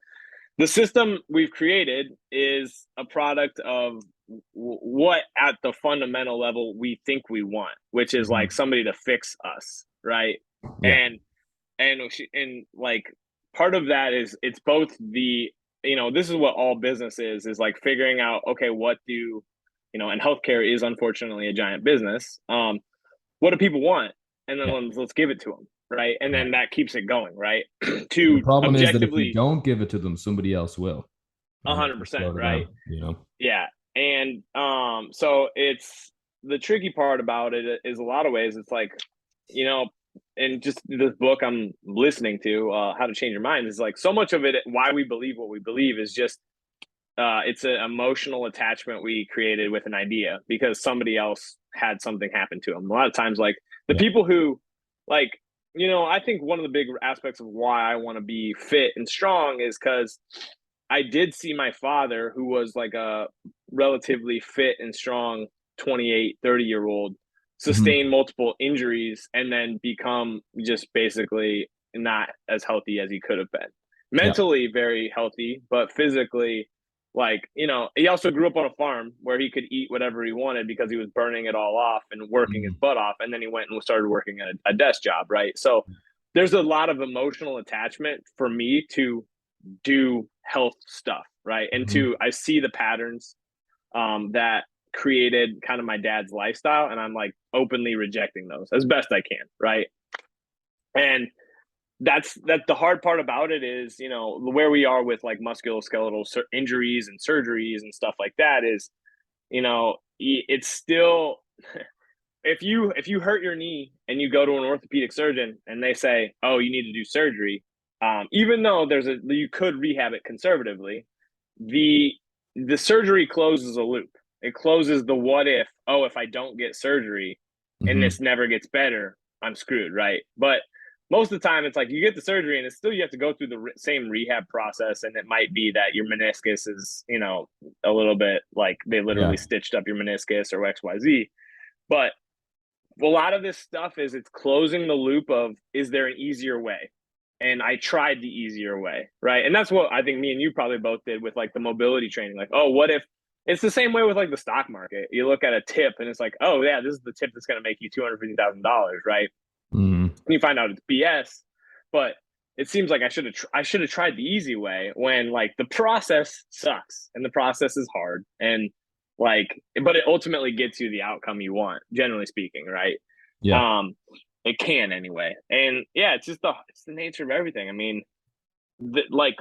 the system we've created is a product of what at the fundamental level we think we want, which is like Mhm. somebody to fix us, right? Yeah. And and like part of that is it's both the, this is what all business is like figuring out, okay, what do and healthcare is unfortunately a giant business. What do people want, and then Yeah. let's give it to them, right? And Yeah. then that keeps it going, right? And the To problem is that if we objectively don't give it to them, somebody else will, a and hundred just percent slow it right. down. Yeah. And so it's the tricky part about it is a lot of ways it's like, you know, and just this book I'm listening to, How to Change Your Mind, is like so much of it, why we believe what we believe is just it's an emotional attachment we created with an idea because somebody else had something happen to them. A lot of times, like the Yeah. people who, like, I think one of the big aspects of why I want to be fit and strong is because I did see my father, who was like a relatively fit and strong 28, 30-year old, sustain Mhm. multiple injuries and then become just basically not as healthy as he could have been. Yeah. Mentally very healthy, but physically, like, he also grew up on a farm where he could eat whatever he wanted because he was burning it all off and working his Mhm. butt off. And then he went and started working at a desk job, right? So there's a lot of emotional attachment for me to do health stuff, right? And Mhm. I see the patterns that created kind of my dad's lifestyle, and I'm like openly rejecting those as best I can, right? And that the hard part about it is, where we are with like musculoskeletal injuries and surgeries and stuff like that is, it's still if you hurt your knee and you go to an orthopedic surgeon and they say, "Oh, you need to do surgery," even though you could rehab it conservatively, the the surgery closes a loop. It closes the what if. Oh, if I don't get surgery and Mhm. this never gets better, I'm screwed, right? But most of the time, it's like you get the surgery and it's still you have to go through the same rehab process, and it might be that your meniscus is, a little bit like they literally Yeah. stitched up your meniscus or X Y Z, but a lot of this stuff is it's closing the loop of, is there an easier way? And I tried the easier way, right? And that's what I think me and you probably both did with like the mobility training. Like, oh, what if it's the same way with like the stock market? You look at a tip and it's like, oh yeah, this is the tip that's going to make you $250,000, right? Mhm. And you find out it's BS, but it seems like I should have tried the easy way when like the process sucks and the process is hard, and like, but it ultimately gets you the outcome you want, generally speaking, right? Yeah. um it can anyway. And yeah, it's the nature of everything. I mean, like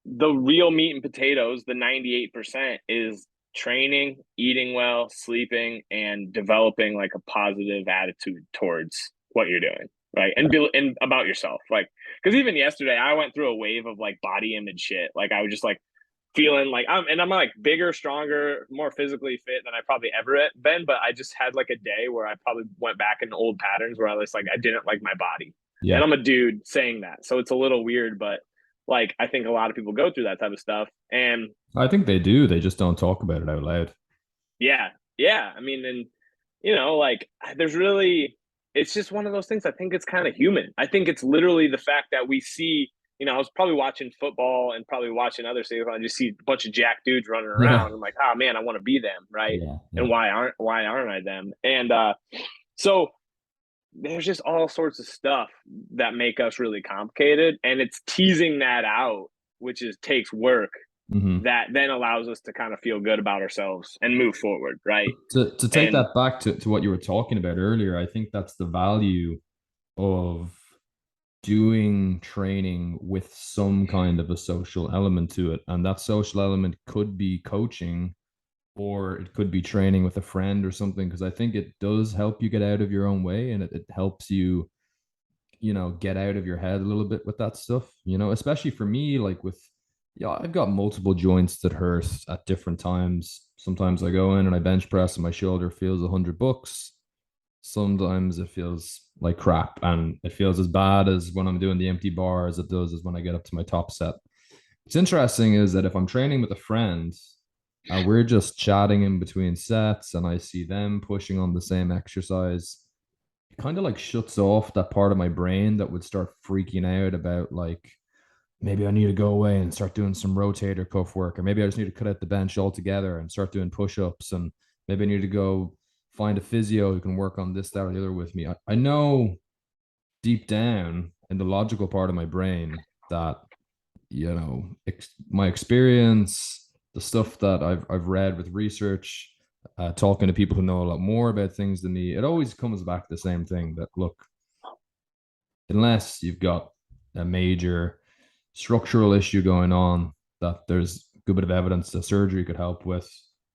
the real meat and potatoes, the 98% is training, eating well, sleeping, and developing like a positive attitude towards what you're doing, right? And about yourself, like, because even yesterday I went through a wave of like body image shit. Like I was just like feeling like I'm like bigger, stronger, more physically fit than I probably ever been. But I just had like a day where I probably went back in old patterns where I was like, I didn't like my body. And Yeah. I'm a dude saying that. So it's a little weird, but like I think a lot of people go through that type of stuff. And I think they do. They just don't talk about it out loud. yeah, yeah. I mean, and like there's really, it's just one of those things. I think it's kind of human. I think it's literally the fact that we see, I was probably watching football and probably watching other stuff. I just see a bunch of jack dudes running Yeah. around. I'm like, oh man, I want to be them, right? Yeah. And Yeah. why aren't I them? And so there's just all sorts of stuff that make us really complicated, and it's teasing that out, which is takes work, Hmm. that then allows us to kind of feel good about ourselves and move forward, right? To take And that back to what you were talking about earlier, I think that's the value of doing training with some kind of a social element to it. And that social element could be coaching, or it could be training with a friend or something, because I think it does help you get out of your own way, and it helps you, get out of your head a little bit with that stuff, especially for me, like with, yeah, I've got multiple joints that hurt at different times. Sometimes I go in and I bench press and my shoulder feels 100 bucks. Sometimes it feels like crap, and it feels as bad as when I'm doing the empty bar as it does as when I get up to my top set. What's interesting is that if I'm training with a friend and we're just chatting in between sets and I see them pushing on the same exercise, it kind of like shuts off that part of my brain that would start freaking out about, like, maybe I need to go away and start doing some rotator cuff work, or maybe I just need to cut out the bench altogether and start doing push-ups, and maybe I need to go find a physio who can work on this, that, or the other with me. I know deep down in the logical part of my brain that, my experience, the stuff that I've read with research, talking to people who know a lot more about things than me, it always comes back to the same thing, that look, unless you've got a major structural issue going on that there's a good bit of evidence that surgery could help with,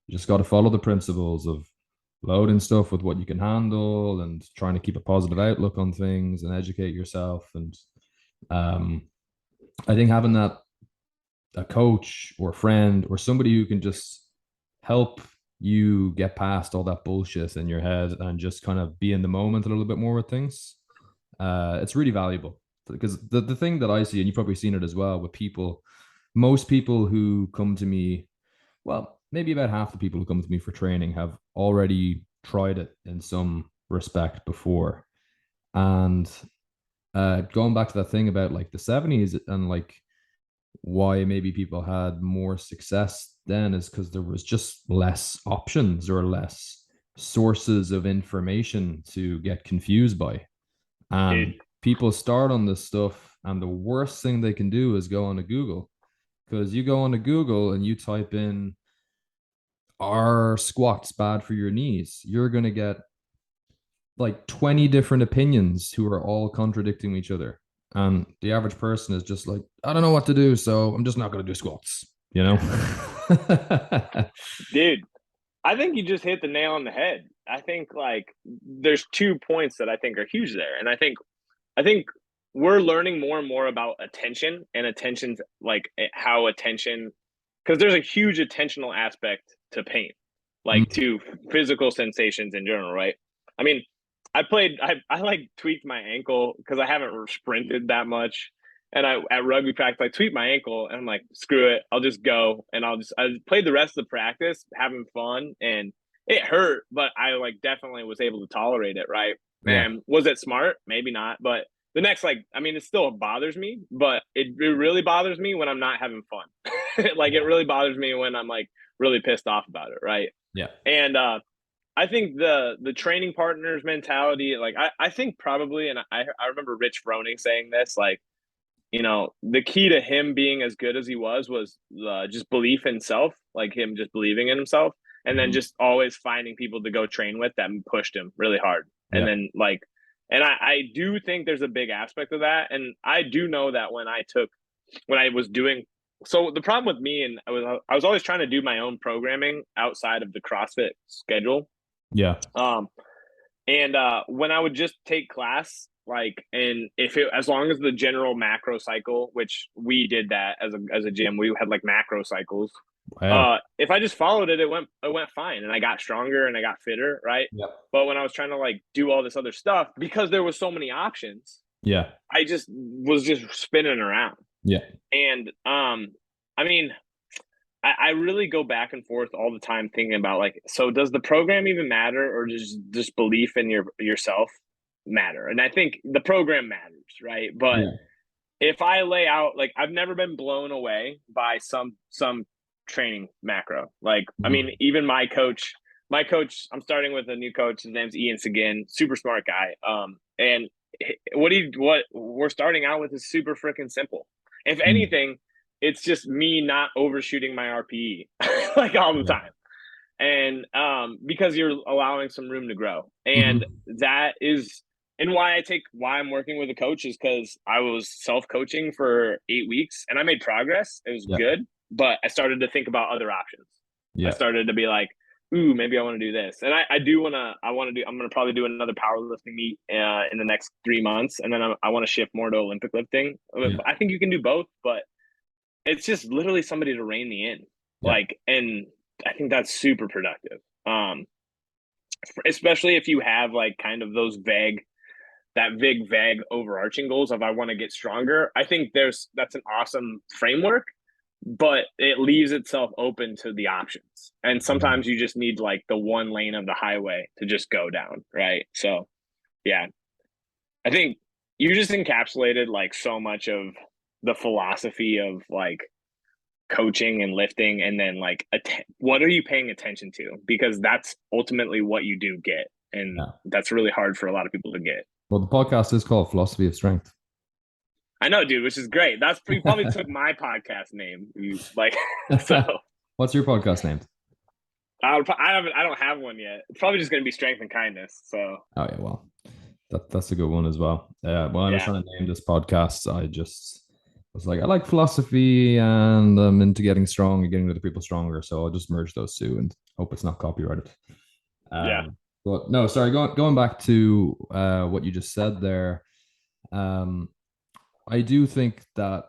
you just got to follow the principles of loading stuff with what you can handle and trying to keep a positive outlook on things and educate yourself. And um, I think having that, a coach or a friend or somebody who can just help you get past all that bullshit in your head and just kind of be in the moment a little bit more with things, it's really valuable. Because the thing that I see, and you've probably seen it as well with people, most people who come to me, well, maybe about half the people who come to me for training have already tried it in some respect before. And going back to that thing about like the 70s and like why maybe people had more success then is because there was just less options or less sources of information to get confused by. And dude, people start on this stuff, and the worst thing they can do is go on to Google, because you go on to Google and you type in, are squats bad for your knees? You're going to get like 20 different opinions who are all contradicting each other. And the average person is just like, I don't know what to do, so I'm just not going to do squats, you know? dude, I think you just hit the nail on the head. I think like there's 2 points that I think are huge there. And I think we're learning more and more about attention and attention's like how attention, because there's a huge attentional aspect to pain, like Mm, to physical sensations in general, right? I mean, I like tweaked my ankle because I haven't sprinted that much. And I at rugby practice, I tweaked my ankle and I'm like, screw it, I'll just go and I played the rest of the practice having fun, and it hurt, but I like definitely was able to tolerate it, right? yeah, And was it smart? Maybe not, but the next, like, I mean, it still bothers me, but it really bothers me when I'm not having fun. Like, it yeah, really bothers me when I'm like really pissed off about it, right? yeah. And I think the training partners mentality, like I think probably, and I remember Rich Froning saying this, like, the key to him being as good as he was just belief in self, like him just believing in himself, and then Mhm. just always finding people to go train with that pushed him really hard. And Yeah, then like, and I do think there's a big aspect of that, and I do know that when I was doing. So the problem with me, and I was always trying to do my own programming outside of the CrossFit schedule. yeah. Um, and when I would just take class, like, and if it, as long as the general macro cycle, which we did that as a gym, we had like macro cycles. Wow. If I just followed it, it went fine, and I got stronger and I got fitter, right? Yeah, But when I was trying to like do all this other stuff, because there was so many options, yeah, I just was just spinning around. yeah. And I mean, I really go back and forth all the time thinking about like, so does the program even matter, or does just belief in yourself matter? And I think the program matters, right? But Yeah. if I lay out, like, I've never been blown away by some training macro. Like, I mean, Mhm. even my coach, I'm starting with a new coach. His name's Ian Seguin, super smart guy. And what we're starting out with is super freaking simple. If Mm. anything, it's just me not overshooting my RPE like all the Yeah. time. And because you're allowing some room to grow. And Hmm. that is and why I'm working with a coach is because I was self-coaching for 8 weeks and I made progress. It was Yeah. good, but I started to think about other options. I Yeah. started to be like, ooh, maybe I want to do this. And I do want to, I'm going to probably do another powerlifting meet in the next 3 months. And then I want to shift more to Olympic lifting. Yeah. I think you can do both, but it's just literally somebody to rein me in. Yeah. And I think that's super productive. Especially if you have like kind of those vague overarching goals of I want to get stronger. I think that's an awesome framework, but it leaves itself open to the options. And Mhm. sometimes you just need like the one lane of the highway to just go down, right? So, yeah, I think you just encapsulated like so much of the philosophy of like coaching and lifting, and then like what are you paying attention to, because that's ultimately what you do get, and Yeah. that's really hard for a lot of people to get. Well, the podcast is called Philosophy of Strength. I know, dude, which is great. That's you probably took my podcast name, like so What's your podcast named? I don't have one yet. It's probably just going to be strength and kindness. So Oh yeah, well, that's a good one as well. When I was yeah, trying to name this podcast, I just was like, I like philosophy and I'm into getting strong and getting other people stronger. So I'll just merge those two and hope it's not copyrighted. yeah, But no, sorry, going back to what you just said there. Um, I do think that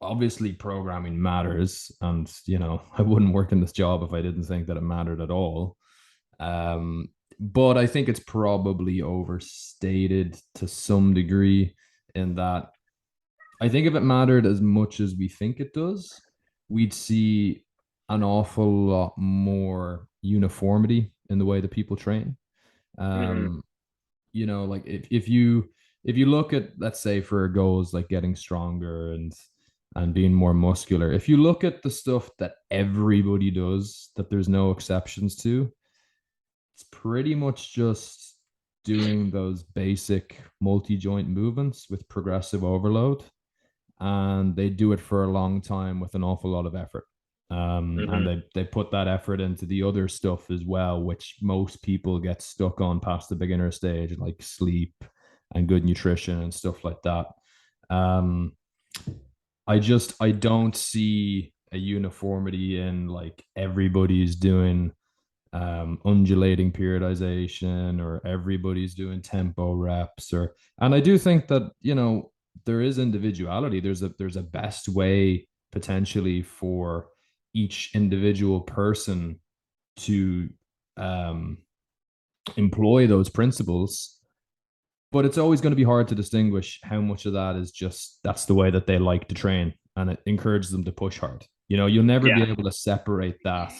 obviously programming matters, and I wouldn't work in this job if I didn't think that it mattered at all. But I think it's probably overstated to some degree in that I think if it mattered as much as we think it does, we'd see an awful lot more uniformity in the way that people train. hmm Um, like if you look at, let's say, for goals like getting stronger and being more muscular, if you look at the stuff that everybody does, that there's no exceptions to, it's pretty much just doing those basic multi-joint movements with progressive overload, and they do it for a long time with an awful lot of effort. And hmm they put that effort into the other stuff as well, which most people get stuck on past the beginner stage, like sleep and good nutrition and stuff like that. Um, I don't see a uniformity in like everybody's doing undulating periodization or everybody's doing tempo reps, and I do think that there is individuality. There's a best way potentially for each individual person to um, employ those principles, but it's always going to be hard to distinguish how much of that is just that's the way that they like to train and it encourages them to push hard. You'll never be yeah. able to separate that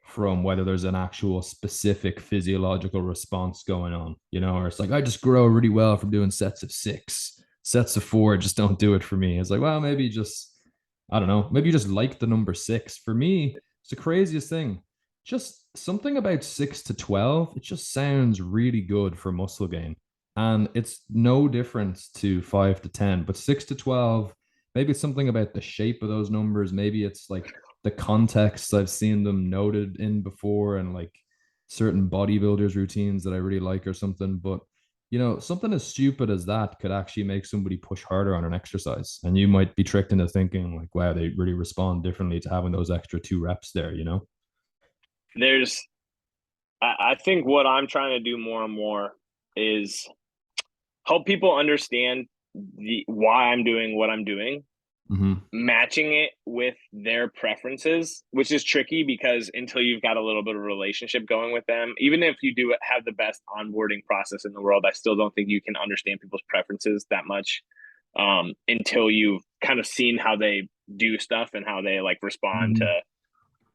from whether there's an actual specific physiological response going on, or it's like, I just grow really well from doing sets of 6, sets of 4 just don't do it for me. It's like, well, maybe just, I don't know, maybe you just like the number 6. For me, it's the craziest thing. Just something about 6 to 12, it just sounds really good for muscle gain. And it's no different to 5 to 10, but 6 to 12, maybe it's something about the shape of those numbers. Maybe it's like the context I've seen them noted in before, and like certain bodybuilders routines that I really like or something. But something as stupid as that could actually make somebody push harder on an exercise. And you might be tricked into thinking like, wow, they really respond differently to having those extra 2 reps there. There's I think what I'm trying to do more and more is help people understand the why I'm doing what I'm doing, Mm-hmm. matching it with their preferences, which is tricky because until you've got a little bit of a relationship going with them, even if you do have the best onboarding process in the world, I still don't think you can understand people's preferences that much until you've kind of seen how they do stuff and how they like respond Mm-hmm.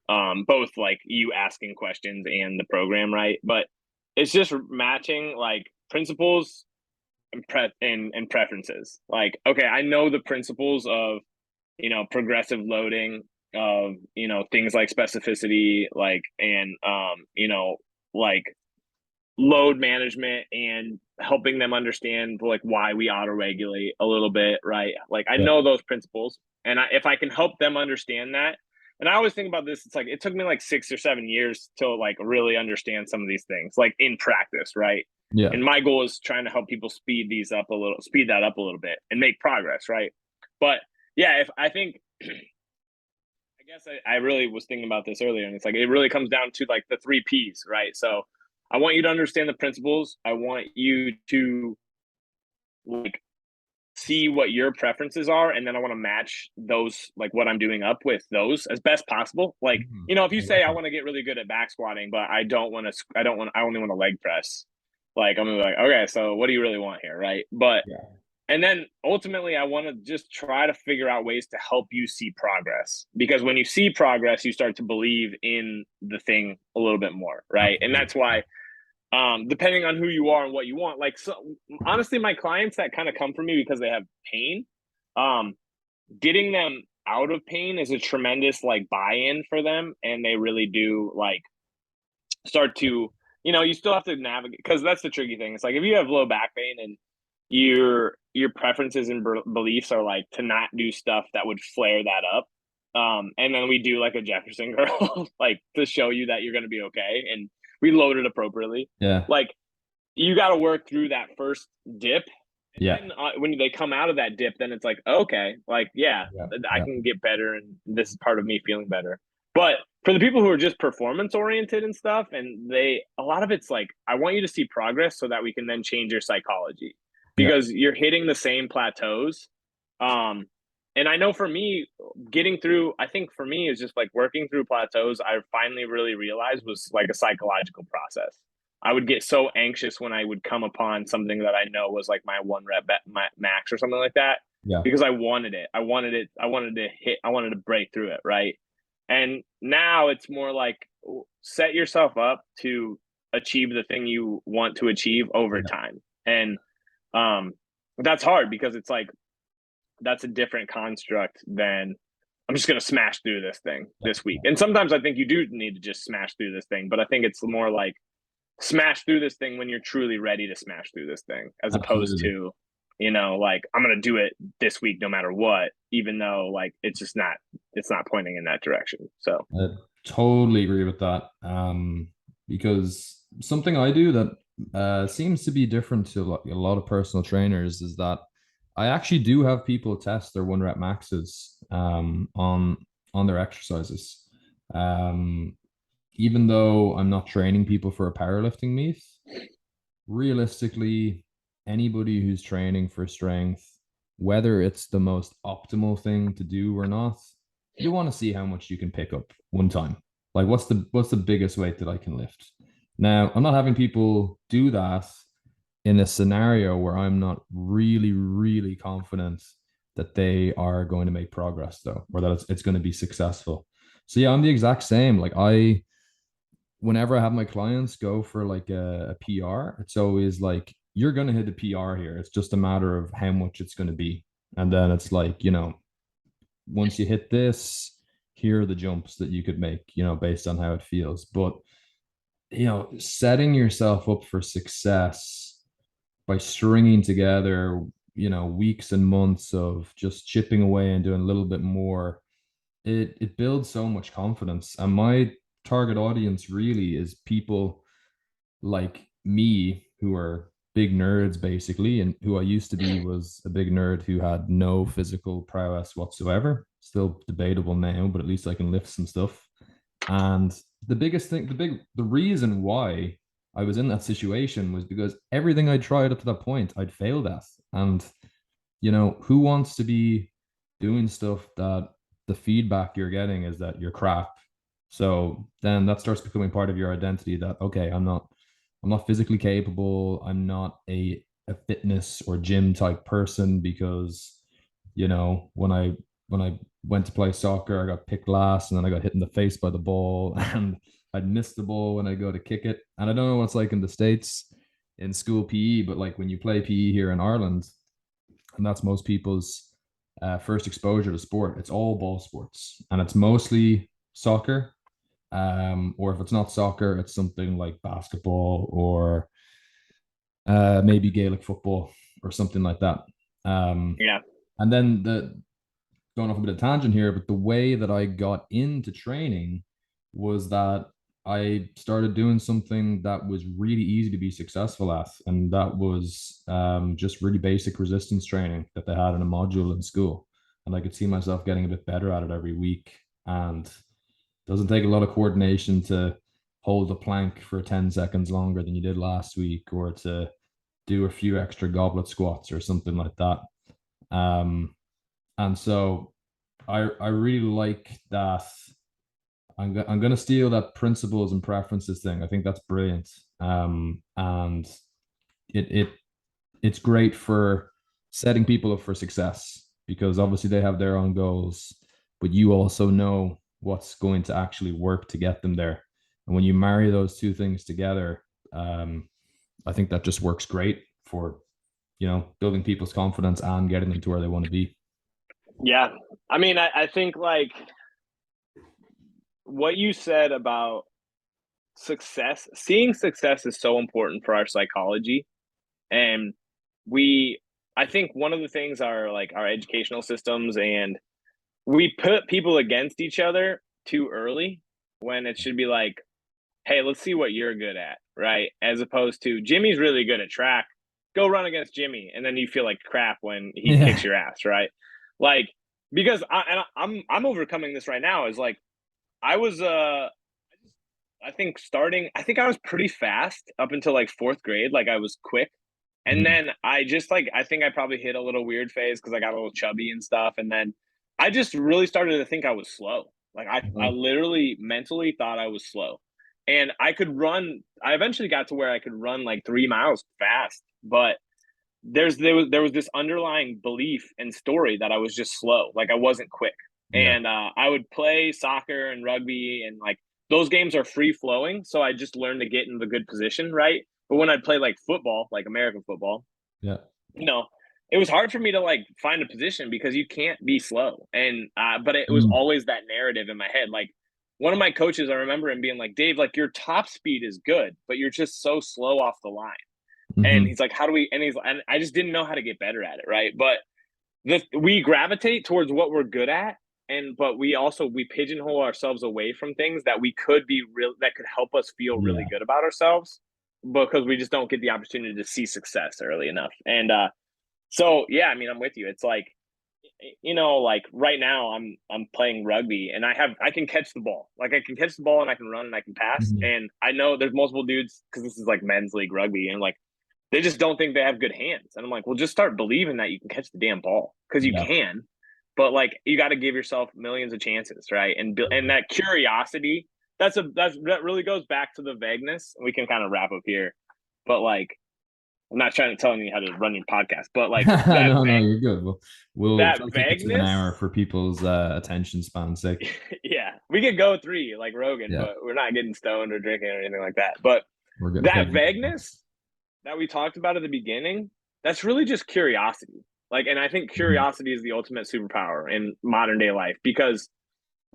to both like you asking questions and the program, right? But it's just matching like principles and preferences. Like, okay, I know the principles of progressive loading, of things like specificity, like and like load management and helping them understand like why we auto regulate a little bit, right? Like I Yeah. know those principles, And if I can help them understand that, and I always think about this, it's like it took me like 6 or 7 years to like really understand some of these things, like in practice, right? Yeah. And my goal is trying to help people speed that up a little bit and make progress, right? But yeah, if I think I guess I really was thinking about this earlier, and it's like it really comes down to like the three P's, right? So I want you to understand the principles. I want you to like see what your preferences are, and then I want to match those, like what I'm doing up with those as best possible. Like, Mhm. you know, if you I say like I that. want to get really good at back squatting, but I only want to leg press. Like, I'm gonna be like, okay, so what do you really want here, right? But Yeah. and then ultimately, I want to just try to figure out ways to help you see progress, because when you see progress, you start to believe in the thing a little bit more, right? And Absolutely. that's why, depending on who you are and what you want, like, so honestly, my clients that kind of come from me because they have pain, um, getting them out of pain is a tremendous like buy-in for them, and they really do like start to, you still have to navigate, because that's the tricky thing. It's like if you have low back pain and your preferences and beliefs are like to not do stuff that would flare that up, and then we do like a Jefferson curl like to show you that you're going to be okay, and we load it appropriately. Yeah. Like, you got to work through that first dip, and Yeah. then when they come out of that dip, then it's like, okay, like, yeah, Yeah. I Yeah. can get better, and this is part of me feeling better. But for the people who are just performance oriented and stuff, and a lot of it's like, I want you to see progress so that we can then change your psychology, Yeah. because you're hitting the same plateaus. Um, and I know for me, getting through, I think for me is just like working through plateaus. I finally really realized was like a psychological process. I would get so anxious when I would come upon something that I know was like my one rep max or something like that, Yeah. because I wanted it. I wanted it. I wanted to hit. I wanted to break through it. Right. And now it's more like set yourself up to achieve the thing you want to achieve over Yeah. time. And um, that's hard, because it's like that's a different construct than I'm just going to smash through this thing this week. And sometimes I think you do need to just smash through this thing, but I think it's more like smash through this thing when you're truly ready to smash through this thing, as opposed Absolutely. to, like, I'm going to do it this week no matter what, even though like it's not pointing in that direction. So I totally agree with that. Because something I do that seems to be different to a lot of personal trainers is that I actually do have people test their one rep maxes on their exercises. Um, Even though I'm not training people for a powerlifting meet, realistically, anybody who's training for strength, whether it's the most optimal thing to do or not, you want to see how much you can pick up one time. Like what's the biggest weight that I can lift? Now, I'm not having people do that in a scenario where I'm not really, really confident that they are going to make progress though, or that it's going to be successful. So yeah, I'm the exact same. Like whenever I have my clients go for like a PR, it's always like, you're going to hit a PR here. It's just a matter of how much it's going to be. And then it's like, once you hit this, here are the jumps that you could make, based on how it feels. But, setting yourself up for success by stringing together, weeks and months of just chipping away and doing a little bit more, it builds so much confidence. And my target audience really is people like me who are big nerds basically, and who I used to be was a big nerd who had no physical prowess whatsoever. Still debatable now, but at least I can lift some stuff. And the biggest thing, the reason why I was in that situation was because everything I tried up to that point I'd failed at. And who wants to be doing stuff that the feedback you're getting is that you're crap? So then that starts becoming part of your identity, that okay, I'm not physically capable, I'm not a fitness or gym type person, because when I went to play soccer, I got picked last, and then I got hit in the face by the ball and I'd missed the ball when I go to kick it. And I don't know what's like in the States in school PE, but like when you play PE here in Ireland, and that's most people's first exposure to sport. It's all ball sports, and it's mostly soccer. Or if it's not soccer, it's something like basketball or maybe Gaelic football or something like that. Um, yeah. and then going off a bit of tangent here, but the way that I got into training was that I started doing something that was really easy to be successful at, and that was just really basic resistance training that they had in a module in school. And I could see myself getting a bit better at it every week. And it doesn't take a lot of coordination to hold the plank for 10 seconds longer than you did last week, or to do a few extra goblet squats or something like that. Um, and so I really like that. I'm gonna steal that principles and preferences thing. I think that's brilliant. And it it's great for setting people up for success, because obviously they have their own goals, but you also know what's going to actually work to get them there. And when you marry those two things together, I think that just works great for, building people's confidence and getting them to where they want to be. Yeah. I mean, I think like what you said about success, seeing success is so important for our psychology. And we, I think one of the things are like our educational systems, and we put people against each other too early when it should be like, hey, let's see what you're good at, right? As opposed to Jimmy's really good at track, go run against Jimmy, and then you feel like crap when he kicks Yeah. your ass, right? Like because I'm overcoming this right now. Is like I was I think starting I think I was pretty fast up until like fourth grade. Like I was quick. And Mhm. then I just like I think I probably hit a little weird phase because I got a little chubby and stuff. And then I just really started to think I was slow. Like I Mhm. literally mentally thought I was slow. And I could run, I eventually got to where I could run like 3 miles fast, but there was this underlying belief and story that I was just slow, like I wasn't quick. Yeah. And I would play soccer and rugby, and like those games are free flowing, so I just learned to get in the good position, right? But when I'd play like football, like American football, Yeah. you know, it was hard for me to like find a position because you can't be slow. And but it was Mm. always that narrative in my head. Like one of my coaches, I remember him being like, Dave, like your top speed is good, but you're just so slow off the line. And Mhm. he's like, how do we? And I just didn't know how to get better at it, right? But we gravitate towards what we're good at, and but we pigeonhole ourselves away from things that we could be real that could help us feel really Yeah. good about ourselves, because we just don't get the opportunity to see success early enough. And so yeah, I mean, I'm with you. It's like, like right now I'm playing rugby, and I can catch the ball. Like I can catch the ball and I can run and I can pass. Mhm. And I know there's multiple dudes because this is like men's league rugby, and like they just don't think they have good hands. And I'm like, well, just start believing that you can catch the damn ball, because you Yeah. can. But like you got to give yourself millions of chances, right? And that curiosity, that really goes back to the vagueness. We can kind of wrap up here, but like I'm not trying to tell you how to run your podcast, but like No, no, you're good. We'll that try to keep it to an hour vagueness. for people's attention span's sake. Yeah, we could go three like Rogan, Yeah, but we're not getting stoned or drinking or anything like that. But we're getting that paid. vagueness that we talked about at the beginning, that's really just curiosity. Like, and I think Mhm. curiosity is the ultimate superpower in modern day life, because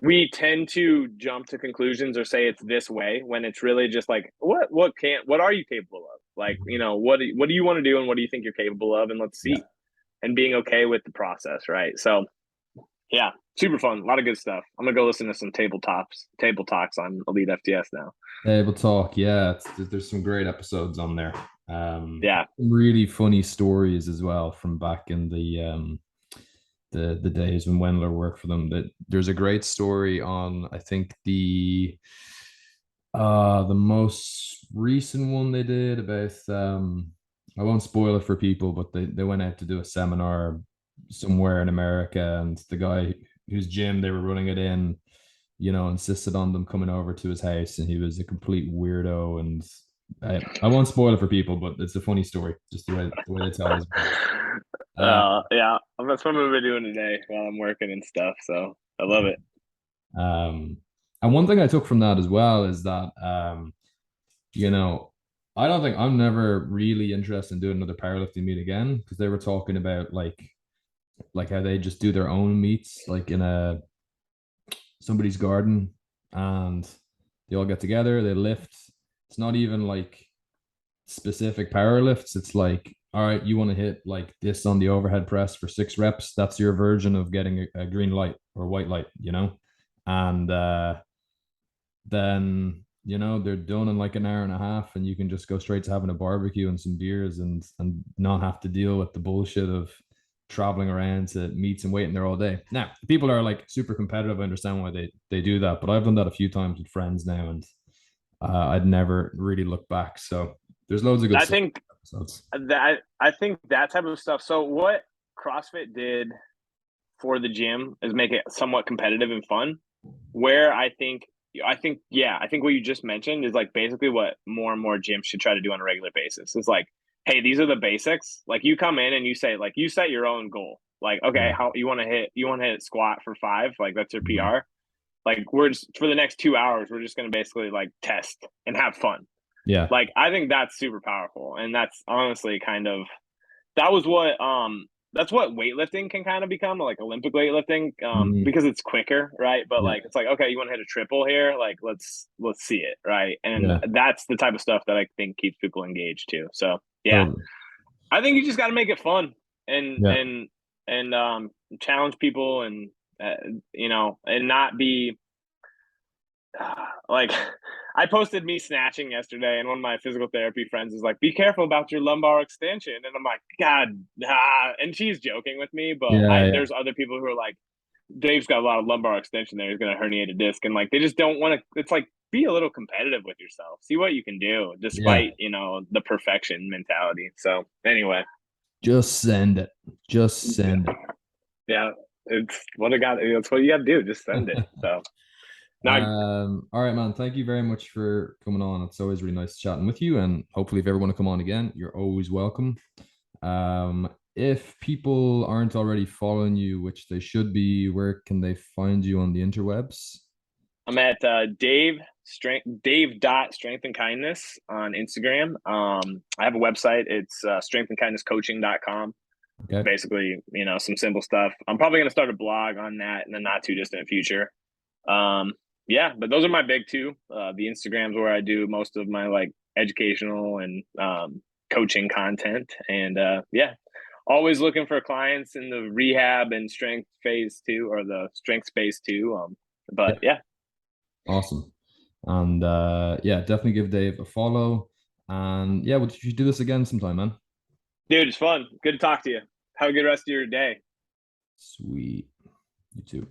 we tend to jump to conclusions or say it's this way when it's really just like, what are you capable of? Like, what do you want to do and what do you think you're capable of? And let's Yeah. see. And being okay with the process, right? So yeah, super fun. A lot of good stuff. I'm gonna go listen to some table talks on Elite FTS now. Table talk. Yeah, there's some great episodes on there. Yeah. Some really funny stories as well from back in the days when Wendler worked for them. That there's a great story on, I think, the most recent one they did about, I won't spoil it for people, but they went out to do a seminar somewhere in America, and the guy whose gym they were running it in, insisted on them coming over to his house, and he was a complete weirdo. And I won't spoil it for people, but it's a funny story, just the way they tell it is brilliant. Uh, Yeah, that's what I'm gonna be doing today while I'm working and stuff. So I love it. um, and one thing I took from that as well is that, you know, I don't think I'm never really interested in doing another powerlifting meet again, because they were talking about like how they just do their own meets like in a somebody's garden, and they all get together, they lift. It's not even like specific power lifts. It's like all right, you want to hit like this on the overhead press for 6 reps. That's your version of getting a green light or white light, And then they're done in like an hour and a half, and you can just go straight to having a barbecue and some beers and not have to deal with the bullshit of traveling around to meets and waiting there all day. Now, people are like super competitive. I understand why they do that, but I've done that a few times with friends now, and I'd never really look back. So there's loads of good I stuff. think Episodes. that type of stuff. So what CrossFit did for the gym is make it somewhat competitive and fun. Where I think what you just mentioned is like basically what more and more gyms should try to do on a regular basis. It's like, hey, these are the basics. Like you come in and you say, like you set your own goal. Like, okay, Yeah. how you want to hit squat for 5, like that's your Mhm. PR. Like we're just for the next 2 hours, we're just gonna basically like test and have fun. Yeah. Like I think that's super powerful. And that's honestly kind of that was what that's what weightlifting can kind of become, like Olympic weightlifting, Mhm. because it's quicker, right? But Yeah. like it's like, okay, you want to hit a triple here, like let's see it, right? And Yeah. that's the type of stuff that I think keeps people engaged too. So yeah, Totally. I think you just got to make it fun and Yeah. challenge people and and not be like I posted me snatching yesterday, and one of my physical therapy friends is like, "Be careful about your lumbar extension," and I'm like, "God," and she's joking with me, but Yeah. I Yeah. there's other people who are like, "Dave's got a lot of lumbar extension there. He's gonna herniate a disc," and like they just don't want to. It's like be a little competitive with yourself, see what you can do, Yeah. despite the perfection mentality. So anyway, Just send it. Just send yeah, it's what I got. That's what you got to do. Just send it. it. So now, All right, man. Thank you very much for coming on. It's always really nice chatting with you. And hopefully, if you ever want to come on again, you're always welcome. If people aren't already following you, which they should be, where can they find you on the interwebs? I'm at Dave dot strength and kindness on Instagram. I have a website. It's strengthandkindnesscoaching.com. It's Okay. basically, some simple stuff. I'm probably going to start a blog on that in the not too distant future. Um, yeah, but those are my big two. The Instagrams where I do most of my like educational and coaching content. And yeah, always looking for clients in the rehab and strength phase too, or the strength space too. But Yeah. yeah, Awesome. And yeah, definitely give Dave a follow. And yeah, we should do this again sometime, man. dude, it's fun. Good to talk to you. Have a good rest of your day. Sweet. You too.